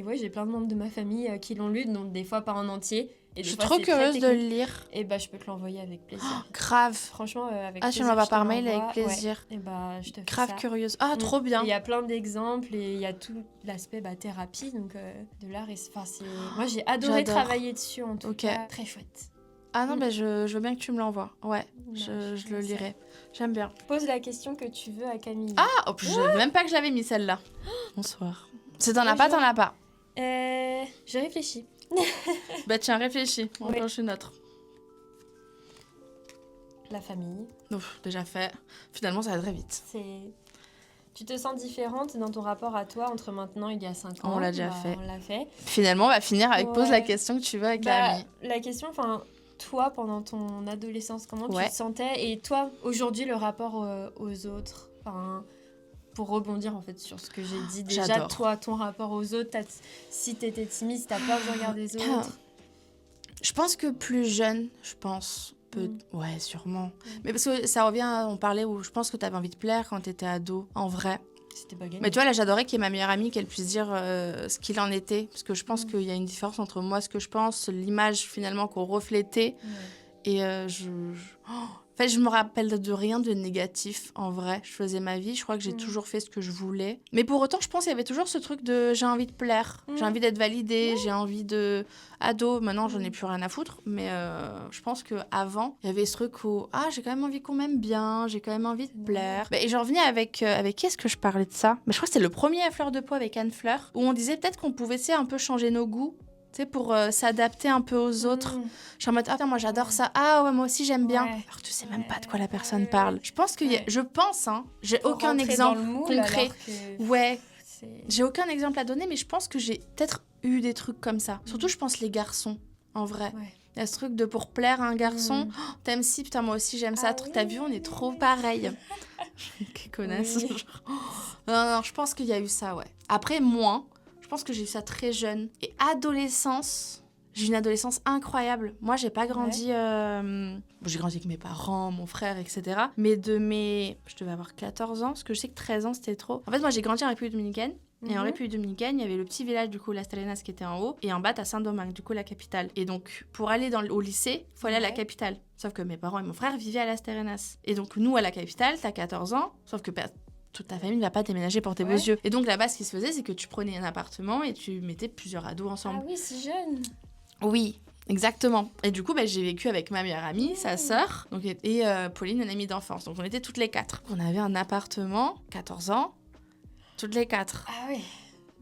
ouais, j'ai plein de membres de ma famille qui l'ont lu, donc des fois pas en entier. Et je suis trop curieuse de le lire. Et je peux te l'envoyer avec plaisir. Oh, grave. Franchement, avec plaisir. Ah, tu m'envoies par mail avec plaisir. Ouais. Et je te fais grave ça. Curieuse. Ah, trop bien. Il y a plein d'exemples et il y a tout l'aspect thérapie, donc de l'art. Moi, j'ai adoré travailler dessus, en tout cas. Très chouette. Ah non, je veux bien que tu me l'envoies. Ouais, je le lirai. J'aime bien. Pose la question que tu veux à Camille. Ah, je même pas que je l'avais mis celle-là. Bonsoir. Si t'en as pas, t'en as pas. Je réfléchis. Tiens, réfléchis. On penche une autre. La famille. Ouf, déjà fait. Finalement, ça va très vite. Tu te sens différente dans ton rapport à toi entre maintenant et il y a 5 ans? On l'a déjà fait. On l'a fait. Finalement, on va finir avec pose la question que tu veux avec l'ami. La question, toi, pendant ton adolescence, comment tu te sentais? Et toi, aujourd'hui, le rapport aux autres? Pour rebondir en fait sur ce que j'ai dit déjà, J'adore. Toi, ton rapport aux autres, si t'étais timide, si t'as peur du regard des autres. Je pense que plus jeune, ouais, sûrement. Mais parce que ça revient, on parlait où je pense que t'avais envie de plaire quand t'étais ado, en vrai. C'était pas gagné. Mais tu vois, là, j'adorais qu'il y ait ma meilleure amie, qu'elle puisse dire ce qu'il en était. Parce que je pense qu'il y a une différence entre moi, ce que je pense, l'image finalement qu'on reflétait. Et en fait, je me rappelle de rien de négatif, en vrai. Je faisais ma vie, je crois que j'ai toujours fait ce que je voulais. Mais pour autant, je pense qu'il y avait toujours ce truc de j'ai envie de plaire, j'ai envie d'être validée, j'ai envie de... Ado, maintenant, j'en ai plus rien à foutre. Mais je pense qu'avant, il y avait ce truc où j'ai quand même envie qu'on m'aime bien, j'ai quand même envie de plaire. Et j'en revenais avec qui est-ce que je parlais de ça? Je crois que c'était le premier à Fleur de Peau avec Anne Fleur, où on disait peut-être qu'on pouvait un peu changer nos goûts. Tu sais, pour s'adapter un peu aux autres. Je suis en mode, moi j'adore ça. Ah ouais, moi aussi j'aime bien. Alors tu sais même pas de quoi la personne parle. Je pense que j'ai aucun exemple concret. Ouais, j'ai aucun exemple à donner, mais je pense que j'ai peut-être eu des trucs comme ça. Surtout, je pense les garçons, en vrai. Il y a ce truc de pour plaire à un garçon, t'aimes si, putain, moi aussi j'aime ça. T'as vu, on est trop pareil. Quelle connasse. Non, je pense qu'il y a eu ça, ouais. Après, moins. Je pense que j'ai eu ça très jeune. Et adolescence, j'ai eu une adolescence incroyable. Moi, j'ai pas grandi... j'ai grandi avec mes parents, mon frère, etc. Mais je devais avoir 14 ans, parce que je sais que 13 ans, c'était trop. En fait, moi, j'ai grandi en République dominicaine. Et en République dominicaine, il y avait le petit village, du coup, Las Terrenas, qui était en haut. Et en bas, t'as Saint-Domingue, du coup, la capitale. Et donc, pour aller au lycée, il faut aller à la capitale. Sauf que mes parents et mon frère vivaient à Las Terrenas. Et donc, nous, à la capitale, t'as 14 ans. Sauf que... toute ta famille ne va pas déménager pour tes beaux yeux. Et donc là-bas, ce qui se faisait, c'est que tu prenais un appartement et tu mettais plusieurs ados ensemble. Ah oui, si jeune. Oui, exactement. Et du coup, j'ai vécu avec ma meilleure amie, sa sœur, et Pauline, une amie d'enfance. Donc on était toutes les 4. On avait un appartement, 14 ans, toutes les 4. Ah oui.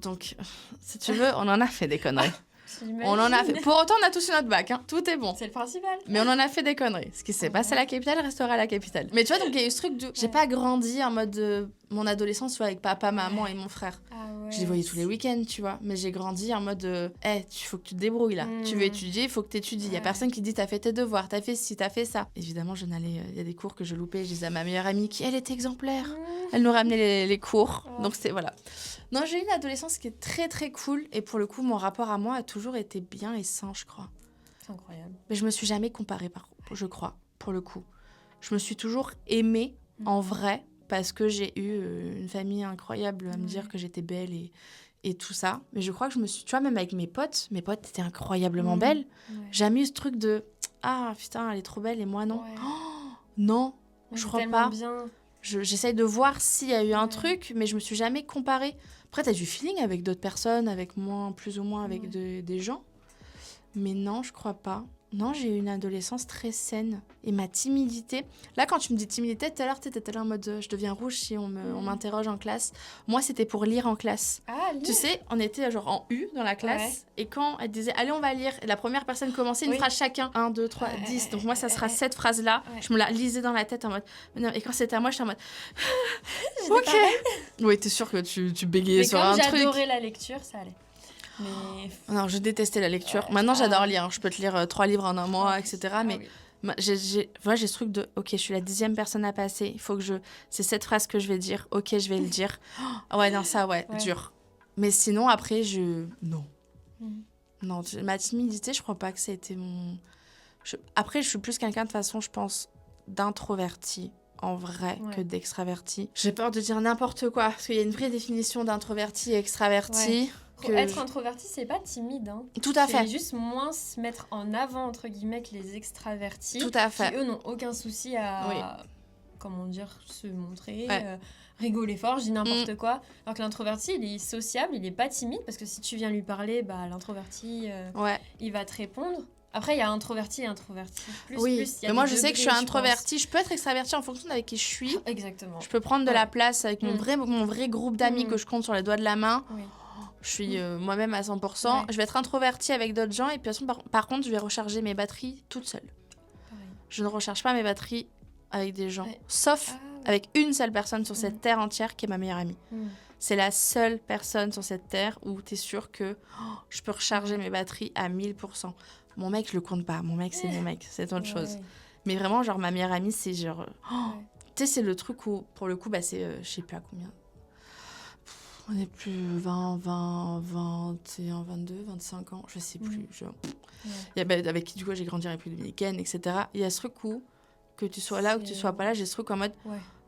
Donc, si tu veux, on en a fait des conneries. J'imagine. On en a fait. Pour autant, on a tous eu notre bac, hein. Tout est bon. C'est le principal. Mais on en a fait des conneries. Ce qui s'est passé à la capitale restera à la capitale. Mais tu vois, donc il y a eu ce truc de... J'ai pas grandi en mode mon adolescence, tu vois, avec papa, maman et mon frère. Je les voyais tous les week-ends, tu vois. Mais j'ai grandi en mode faut que tu te débrouilles là. Tu veux étudier, il faut que tu étudies. Il y a personne qui dit t'as fait tes devoirs, t'as fait ci, t'as fait ça. Évidemment, il y a des cours que je loupais. Je disais à ma meilleure amie qui, elle, était exemplaire. Elle nous ramenait les cours. Donc c'est voilà. Non, j'ai eu une adolescence qui est très très cool. Et pour le coup, mon rapport à moi a toujours été bien et sain, je crois. C'est incroyable. Mais je me suis jamais comparée, je crois, pour le coup. Je me suis toujours aimée en vrai. Parce que j'ai eu une famille incroyable à me dire que j'étais belle et tout ça. Mais je crois que je me suis... Tu vois, même avec mes potes étaient incroyablement belles. Jamais eu ce truc de... Ah, putain, elle est trop belle et moi, non. Oh, non, je crois pas. Bien. J'essaye de voir s'il y a eu un truc, mais je me suis jamais comparée. Après, t'as du feeling avec d'autres personnes, avec moi, plus ou moins avec des gens. Mais non, je crois pas. Non, j'ai eu une adolescence très saine. Et ma timidité... Là, quand tu me dis timidité, tout à l'heure, t'étais là en mode je deviens rouge si on m'interroge en classe. Moi, c'était pour lire en classe. Ah, lire. Tu sais, on était genre en U dans la classe. Et quand elle disait, allez, on va lire. Et la première personne commençait une phrase chacun. 1, 2, 3, 10. Donc moi, ça sera cette phrase-là. Je me la lisais dans la tête en mode... Non. Et quand c'était à moi, j'étais en mode... Ok. Oui, t'es sûre que tu bégayais sur un truc. Mais j'adorais la lecture, ça allait. Mais... Non, je détestais la lecture. Maintenant, j'adore lire. Je peux te lire 3 livres en un mois, etc. Mais j'ai ce truc de ok, je suis la 10e personne à passer. Il faut que c'est cette phrase que je vais dire. Ok, je vais le dire. Ouais, non, ça, dur. Mais sinon, après, non. Non, ma timidité, je crois pas que ça a été mon... Après, je suis plus quelqu'un, de toute façon, je pense, d'introverti. En vrai, que d'extraverti. J'ai peur de dire n'importe quoi, parce qu'il y a une vraie définition d'introverti et extraverti. Être introverti, c'est pas timide. Hein. Tout à fait. C'est juste moins se mettre en avant, entre guillemets, que les extravertis. Tout à fait. Qui, eux, n'ont aucun souci à, se montrer, rigoler fort, je dis n'importe quoi. Alors que l'introverti, il est sociable, il est pas timide, parce que si tu viens lui parler, l'introverti, il va te répondre. Après, il y a introverti et introverti. Mais moi, je sais que je suis introvertie. Je peux être extravertie en fonction d'avec qui je suis. Exactement. Je peux prendre de la place avec mon vrai groupe d'amis que je compte sur les doigts de la main. Oui. Je suis moi-même à 100%. Je vais être introvertie avec d'autres gens. Et puis, par contre, je vais recharger mes batteries toute seule. Pareil. Je ne recharge pas mes batteries avec des gens. Sauf avec une seule personne sur cette terre entière qui est ma meilleure amie. C'est la seule personne sur cette terre où t'es sûr que je peux recharger mes batteries à 1000%. Mon mec, je le compte pas. Mon mec, c'est mon mec. C'est autre chose. Mais vraiment, genre, ma meilleure amie, c'est genre... Tu sais, c'est le truc où, pour le coup, bah, c'est... je sais plus à combien. On est plus 20, 21, 22, 25 ans. Je sais plus. Il y a, bah, avec qui, du coup, j'ai grandi en République dominicaine, etc. Il y a ce truc où, que tu sois là ou que tu sois pas là, j'ai ce truc en mode...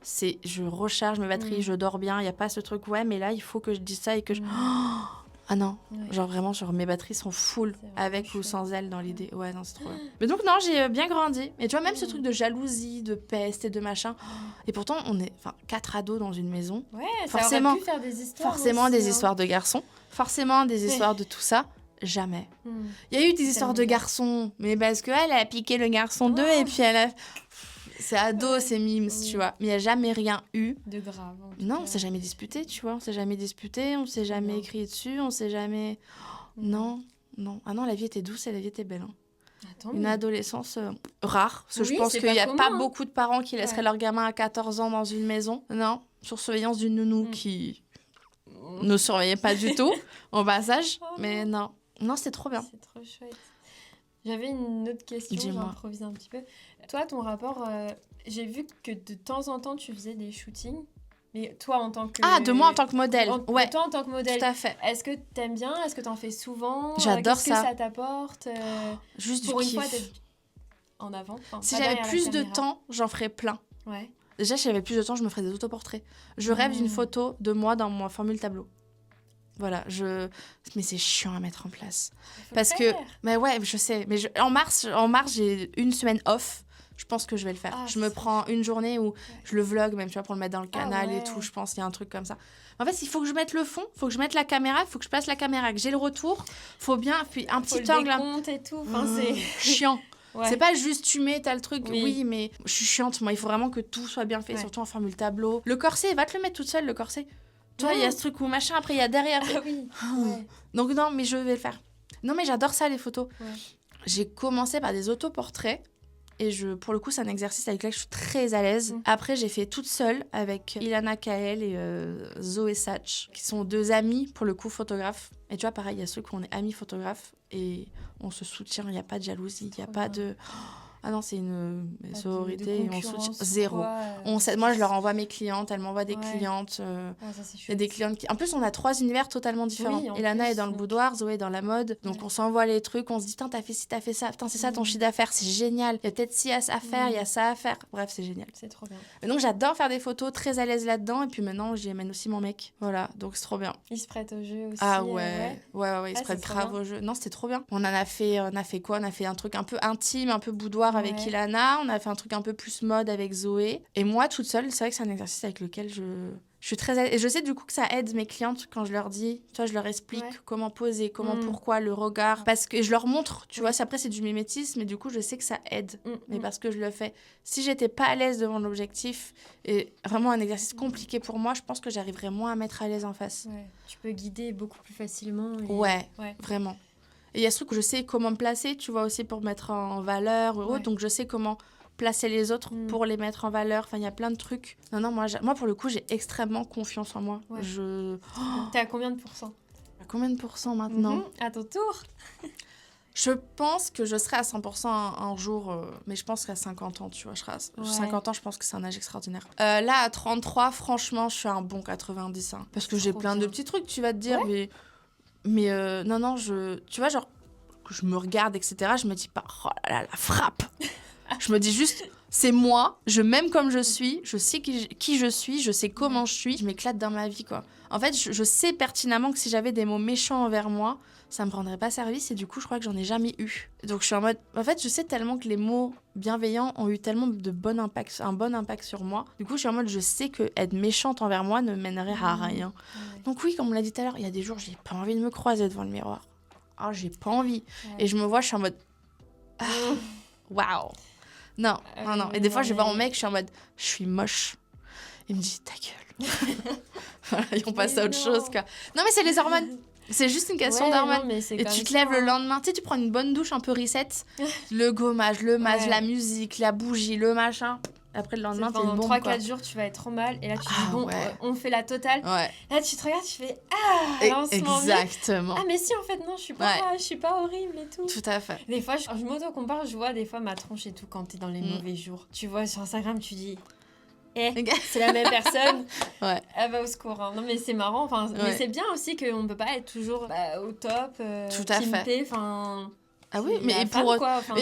C'est, je recharge mes batteries, je dors bien. Il n'y a pas ce truc, mais là, il faut que je dise ça et que je... Ah non, genre vraiment, mes batteries sont full avec ou sans elles dans l'idée. Ouais, non, c'est trop bien. Mais donc, non, j'ai bien grandi. Et tu vois, même ce truc de jalousie, de peste et de machin. Et pourtant, on est 4 ados dans une maison. Ouais, forcément, ça aurait pu faire des histoires forcément aussi, des histoires de garçons. Forcément des histoires de tout ça. Jamais. Il y a eu des histoires de garçons, mais parce qu'elle a piqué le garçon d'eux et puis elle a... C'est ado, c'est mimes, tu vois. Mais il n'y a jamais rien eu. De grave. Non, on s'est jamais disputé, tu vois. On s'est jamais disputé, on s'est jamais écrit dessus, on s'est jamais... Non. Ah non, la vie était douce et la vie était belle. Une adolescence rare. Parce que je pense qu'il n'y a pas beaucoup de parents qui laisseraient leur gamin à 14 ans dans une maison. Non, sur surveillance d'une nounou qui ne surveillait pas du tout au passage. Mais non, c'était trop bien. C'est trop chouette. J'avais une autre question, j'ai improvisé un petit peu. Toi, ton rapport, j'ai vu que de temps en temps, tu faisais des shootings. Mais toi, en tant que... Ah, de moi en tant que modèle. Ouais. Toi, en tant que modèle. Tout à fait. Est-ce que t'aimes bien ? Est-ce que t'en fais souvent ? J'adore ça. Qu'est-ce que ça t'apporte ? Juste pour du une kiff. fois, t'es en avant. Si j'avais plus de temps, j'en ferais plein. Ouais. Déjà, si j'avais plus de temps, je me ferais des autoportraits. Je rêve d'une photo de moi dans mon formule tableau. Voilà, mais c'est chiant à mettre en place. Parce que, mais ouais, je sais. Mais en mars, j'ai une semaine off. Je pense que je vais le faire. Je me prends une journée où je le vlog, même, tu vois, pour le mettre dans le canal et tout. Je pense qu'il y a un truc comme ça. En fait, il faut que je mette le fond, il faut que je mette la caméra, il faut que je place la caméra, que j'ai le retour. Faut bien, puis un petit angle. Et tout. Enfin, c'est chiant. Ouais. C'est pas juste tu mets, t'as le truc, oui, mais je suis chiante, moi, il faut vraiment que tout soit bien fait, surtout en formule tableau. Le corset, va te le mettre toute seule, le corset. Tu vois, il y a ce truc où machin, après il y a derrière. Ah oui. Donc non, mais je vais le faire. Non, mais j'adore ça, les photos. Ouais. J'ai commencé par des autoportraits. Et pour le coup, c'est un exercice avec lequel je suis très à l'aise. Après, j'ai fait toute seule avec Ilana Kael et Zoé Satch, qui sont 2 amies, pour le coup, photographes. Et tu vois, pareil, il y a ceux où on est amis photographes et on se soutient, il n'y a pas de jalousie, il n'y a pas de... Ah non, c'est une sororité et on soutient zéro. Moi, je leur envoie mes clientes, elles m'envoient des clientes. Il y a des clientes qui... En plus, on a 3 univers totalement différents. Ilana est dans le boudoir, Zoé est dans la mode. Donc, on s'envoie les trucs, on se dit, t'as fait ci, t'as fait ça. Putain, c'est ça ton chiffre d'affaires, c'est génial. Il y a peut-être ci à faire, il y a ça à faire. Bref, c'est génial. C'est trop bien. Et donc, j'adore faire des photos, très à l'aise là-dedans. Et puis maintenant, j'y amène aussi mon mec. Voilà, donc c'est trop bien. Il se prête au jeu aussi. Ah ouais, il se prête grave au jeu. Non, c'était trop bien. On a fait quoi ? On a fait un truc un peu intime, un peu boudoir avec Ilana. On a fait un truc un peu plus mode avec Zoé. Et moi, toute seule, c'est vrai que c'est un exercice avec lequel je suis très à l'aise. Et je sais du coup que ça aide mes clientes quand je leur dis, tu vois, je leur explique comment poser, pourquoi, le regard. Parce que je leur montre, tu vois, après c'est du mimétisme, mais du coup, je sais que ça aide. Mais parce que je le fais. Si j'étais pas à l'aise devant l'objectif, et vraiment un exercice compliqué pour moi, je pense que j'arriverais moins à mettre à l'aise en face. Ouais. Tu peux guider beaucoup plus facilement. Ouais, vraiment. Et il y a ce truc où je sais comment me placer, tu vois, aussi pour mettre en valeur, donc je sais comment placer les autres pour les mettre en valeur. Enfin, il y a plein de trucs. Non, moi, pour le coup, j'ai extrêmement confiance en moi. Ouais. T'es à combien de pourcents ? À combien de pourcents maintenant ? À ton tour. Je pense que je serai à 100% un jour, mais je pense qu'à 50 ans, tu vois, 50 ans, je pense que c'est un âge extraordinaire. Là, à 33, franchement, je suis un bon 90. Hein, parce que j'ai plein de petits trucs, tu vas te dire, mais non, tu vois, genre, que je me regarde, etc., je me dis pas, oh là là, la frappe. Je me dis juste, c'est moi, je m'aime comme je suis, je sais qui je suis, je sais comment je suis, je m'éclate dans ma vie, quoi. En fait, je sais pertinemment que si j'avais des mots méchants envers moi, ça me rendrait pas service et du coup, je crois que j'en ai jamais eu. Donc, je suis en mode... En fait, je sais tellement que les mots bienveillants ont eu tellement un bon impact sur moi. Du coup, je suis en mode, je sais que être méchante envers moi ne mènerait à rien. Donc oui, comme on l'a dit tout à l'heure, il y a des jours, j'ai pas envie de me croiser devant le miroir. Ah, j'ai pas envie. Et je me vois, je suis en mode... Waouh. Non. Et des fois, je vais voir mon mec, je suis en mode, je suis moche. Il me dit, ta gueule. Voilà, et on passe à autre chose, quoi. Non, mais c'est les hormones. C'est juste une question d'hormones. Et tu te lèves le lendemain, tu sais, tu prends une bonne douche un peu reset. Le gommage, le masque, la musique, la bougie, le machin. Après le lendemain, t'es pendant bon. 3-4 jours, tu vas être trop mal. Et là, tu dis, bon, on fait la totale. Ouais. Là, tu te regardes, tu fais, là, on se sent Exactement. mieux. Ah, mais si, en fait, non, je suis pas horrible et tout. Tout à fait. Des fois, je m'auto-compare, je vois des fois ma tronche et tout quand t'es dans les mauvais jours. Tu vois, sur Instagram, tu dis, c'est la même personne. Ouais. Elle va au secours. Hein. Non, mais c'est marrant. Mais c'est bien aussi qu'on peut pas être toujours au top. Tout à fait. Enfin... Ah oui, mais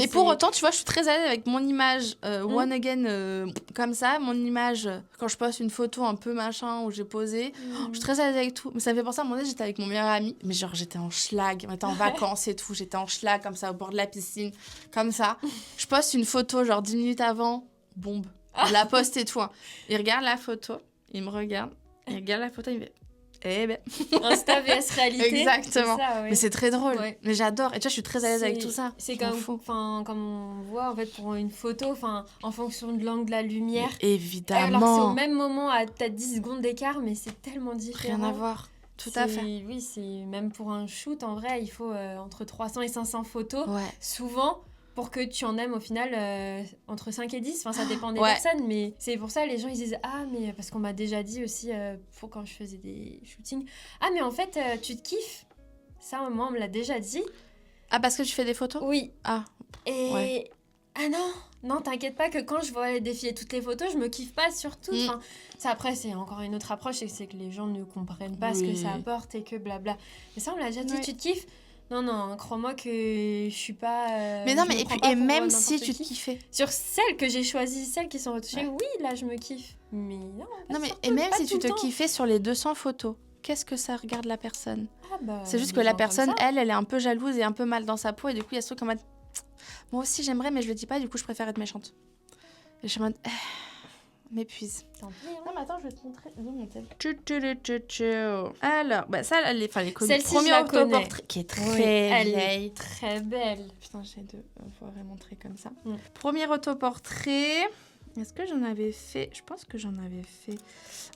pour autant, tu vois, je suis très à l'aise avec mon image one again comme ça, mon image quand je poste une photo un peu machin où j'ai posé, je suis très à l'aise avec tout. Mais ça me fait penser à un moment donné, j'étais avec mon meilleur ami, mais genre j'étais en schlag, on était en vacances et tout, j'étais en schlag comme ça au bord de la piscine, comme ça. Je poste une photo genre 10 minutes avant, bombe, je la poste et tout. Hein. Il regarde la photo, il me regarde, il regarde la photo, il me fait... Eh ben. Insta vs réalité. Exactement. C'est ça, ouais. Mais c'est très drôle. Ouais. Mais j'adore. Et tu vois, je suis très à l'aise avec tout ça. C'est comme on voit, en fait, pour une photo, en fonction de l'angle de la lumière. Mais évidemment. Alors que c'est au même moment, à peut-être 10 secondes d'écart, mais c'est tellement différent. Rien à voir. Tout à fait. Oui, c'est même pour un shoot, en vrai, il faut entre 300 et 500 photos. Ouais. Souvent, pour que tu en aimes au final entre 5 et 10. Enfin, ça dépend des personnes, mais c'est pour ça les gens ils disent mais parce qu'on m'a déjà dit aussi quand je faisais des shootings, mais en fait tu te kiffes. Ça, moi on me l'a déjà dit. Ah, parce que tu fais des photos ? Oui. Ah. Et non, t'inquiète pas que quand je vois défiler toutes les photos, je me kiffe pas surtout. Enfin, ça après c'est encore une autre approche, c'est que les gens ne comprennent pas ce que ça apporte et que blabla. Mais ça on me l'a déjà dit, tu te kiffes ? Non, crois-moi que je suis pas... mais non, mais et même si tu te kiffais. Sur celles que j'ai choisies, celles qui sont retouchées, oui, là, je me kiffe. Mais non, mais et même si tu te kiffais sur les 200 photos, qu'est-ce que ça regarde la personne ? C'est juste que la personne, elle est un peu jalouse et un peu mal dans sa peau. Et du coup, il y a ce truc en mode... Moi aussi, j'aimerais, mais je le dis pas. Du coup, je préfère être méchante. Et je suis en mode... m'épuise. Tant pis, hein. Non, mais attends, je vais te montrer. Où mon tel. Alors, ça, elle est connue. Celle-ci, premier je la autoportrait qui est très vieille. Elle est très belle. Putain, j'ai deux. On pourrait montrer comme ça. Premier autoportrait. Est-ce que j'en avais fait ? Je pense que j'en avais fait.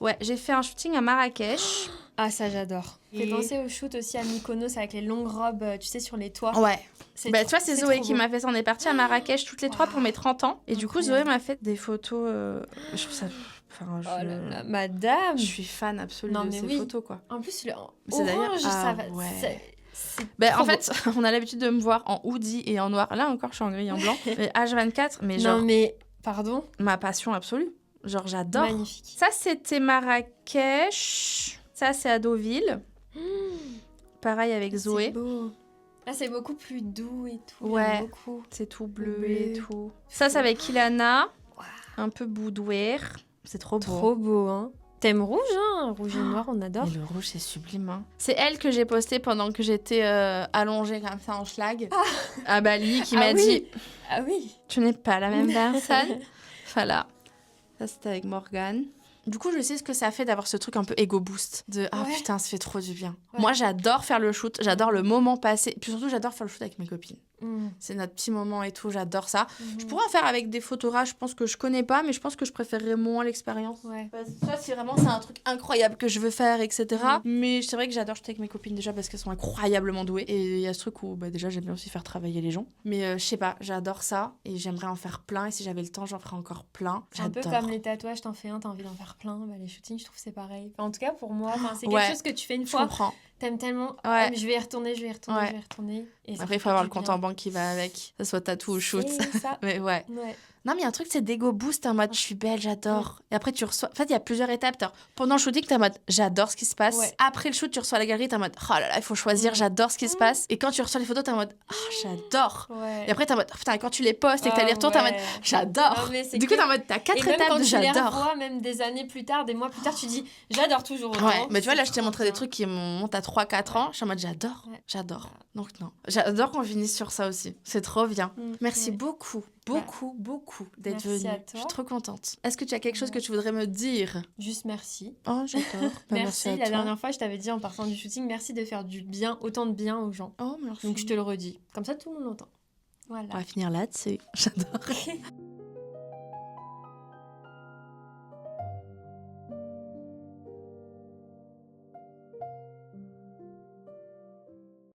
Ouais, j'ai fait un shooting à Marrakech. Ah, ça, j'adore. Fait penser au shoot aussi à Mykonos avec les longues robes, tu sais, sur les toits. Ouais. Tu vois, c'est Zoé qui m'a fait ça. On est partis à Marrakech toutes les trois pour mes 30 ans. Et du coup, Zoé m'a fait des photos. Je trouve ça... Oh là là, madame. Je suis fan absolue de ces photos, quoi. En plus, le c'est orange, ça va... En fait, on a l'habitude de me voir en hoodie et en noir. Là encore, je suis en gris et en blanc. Mais H24, mais genre... Non, mais... Pardon ? Ma passion absolue. Genre, j'adore. Magnifique. Ça, c'était Marrakech. Ça, c'est à Deauville. Pareil avec Zoé. C'est beau. Là, c'est beaucoup plus doux et tout. Ouais, beaucoup. c'est tout bleu et tout. Ça, c'est avec Ilana. Wow. Un peu boudoir. C'est trop beau. Trop beau, hein. Thème rouge, hein. Rouge et noir, on adore. Et le rouge, c'est sublime, hein. C'est elle que j'ai postée pendant que j'étais allongée comme ça en schlag à Bali, qui m'a dit... Ah oui. Tu n'es pas la même personne. Voilà. Ça, c'était avec Morgane. Du coup, je sais ce que ça fait d'avoir ce truc un peu ego boost. De putain, ça fait trop du bien. Ouais. Moi, j'adore faire le shoot. J'adore le moment passé. Puis surtout, j'adore faire le shoot avec mes copines. C'est notre petit moment et tout. J'adore ça. Je pourrais en faire avec des photographes, je pense que je connais pas, mais je pense que je préférerais moins l'expérience. Ouais. Parce que ça, si vraiment c'est un truc incroyable que je veux faire, etc. Mais c'est vrai que j'adore shooter avec mes copines déjà parce qu'elles sont incroyablement douées. Et il y a ce truc où déjà, j'aime bien aussi faire travailler les gens. Mais je sais pas, j'adore ça. Et j'aimerais en faire plein. Et si j'avais le temps, j'en ferais encore plein. J'adore. Un peu comme les tatouages, t'en fais un, t'as envie d'en faire plein. Les shootings, je trouve que c'est pareil. En tout cas, pour moi, c'est quelque chose que tu fais une fois. Je comprends. T'aimes tellement, mais je vais y retourner. Et après, il faut avoir le compte en banque qui va avec. Que ce soit tatou ou shoot. C'est ça. Mais ouais. Non, mais il y a un truc, c'est d'ego boost en mode je suis belle, j'adore. Et après, tu reçois. En fait, il y a plusieurs étapes. Pendant le shooting, t'es en mode j'adore ce qui se passe. Après le shoot, tu reçois la galerie, t'es en mode oh là là, il faut choisir, j'adore ce qui se passe. Et quand tu reçois les photos, t'es en mode j'adore. Et après, t'es en mode putain, quand tu les postes et que t'as les retours, t'es en mode j'adore. Du coup, t'es en mode t'as 4 étapes de j'adore. Et même quand tu les revois, même des années plus tard, des mois plus tard, tu dis j'adore toujours autant. Ouais, mais tu vois, là, je t'ai montré des trucs qui montent à 3-4 ans. Je suis en mode j'adore. Donc, non. J'adore qu'on finisse sur ça aussi. C'est trop bien. Merci beaucoup d'être venue. Je suis trop contente. Est-ce que tu as quelque chose que tu voudrais me dire ? Juste merci. Oh, j'adore. Merci. La dernière fois, je t'avais dit en partant du shooting, merci de faire du bien, autant de bien aux gens. Oh, merci. Donc, je te le redis. Comme ça, tout le monde l'entend. Voilà. On va finir là-dessus. J'adore.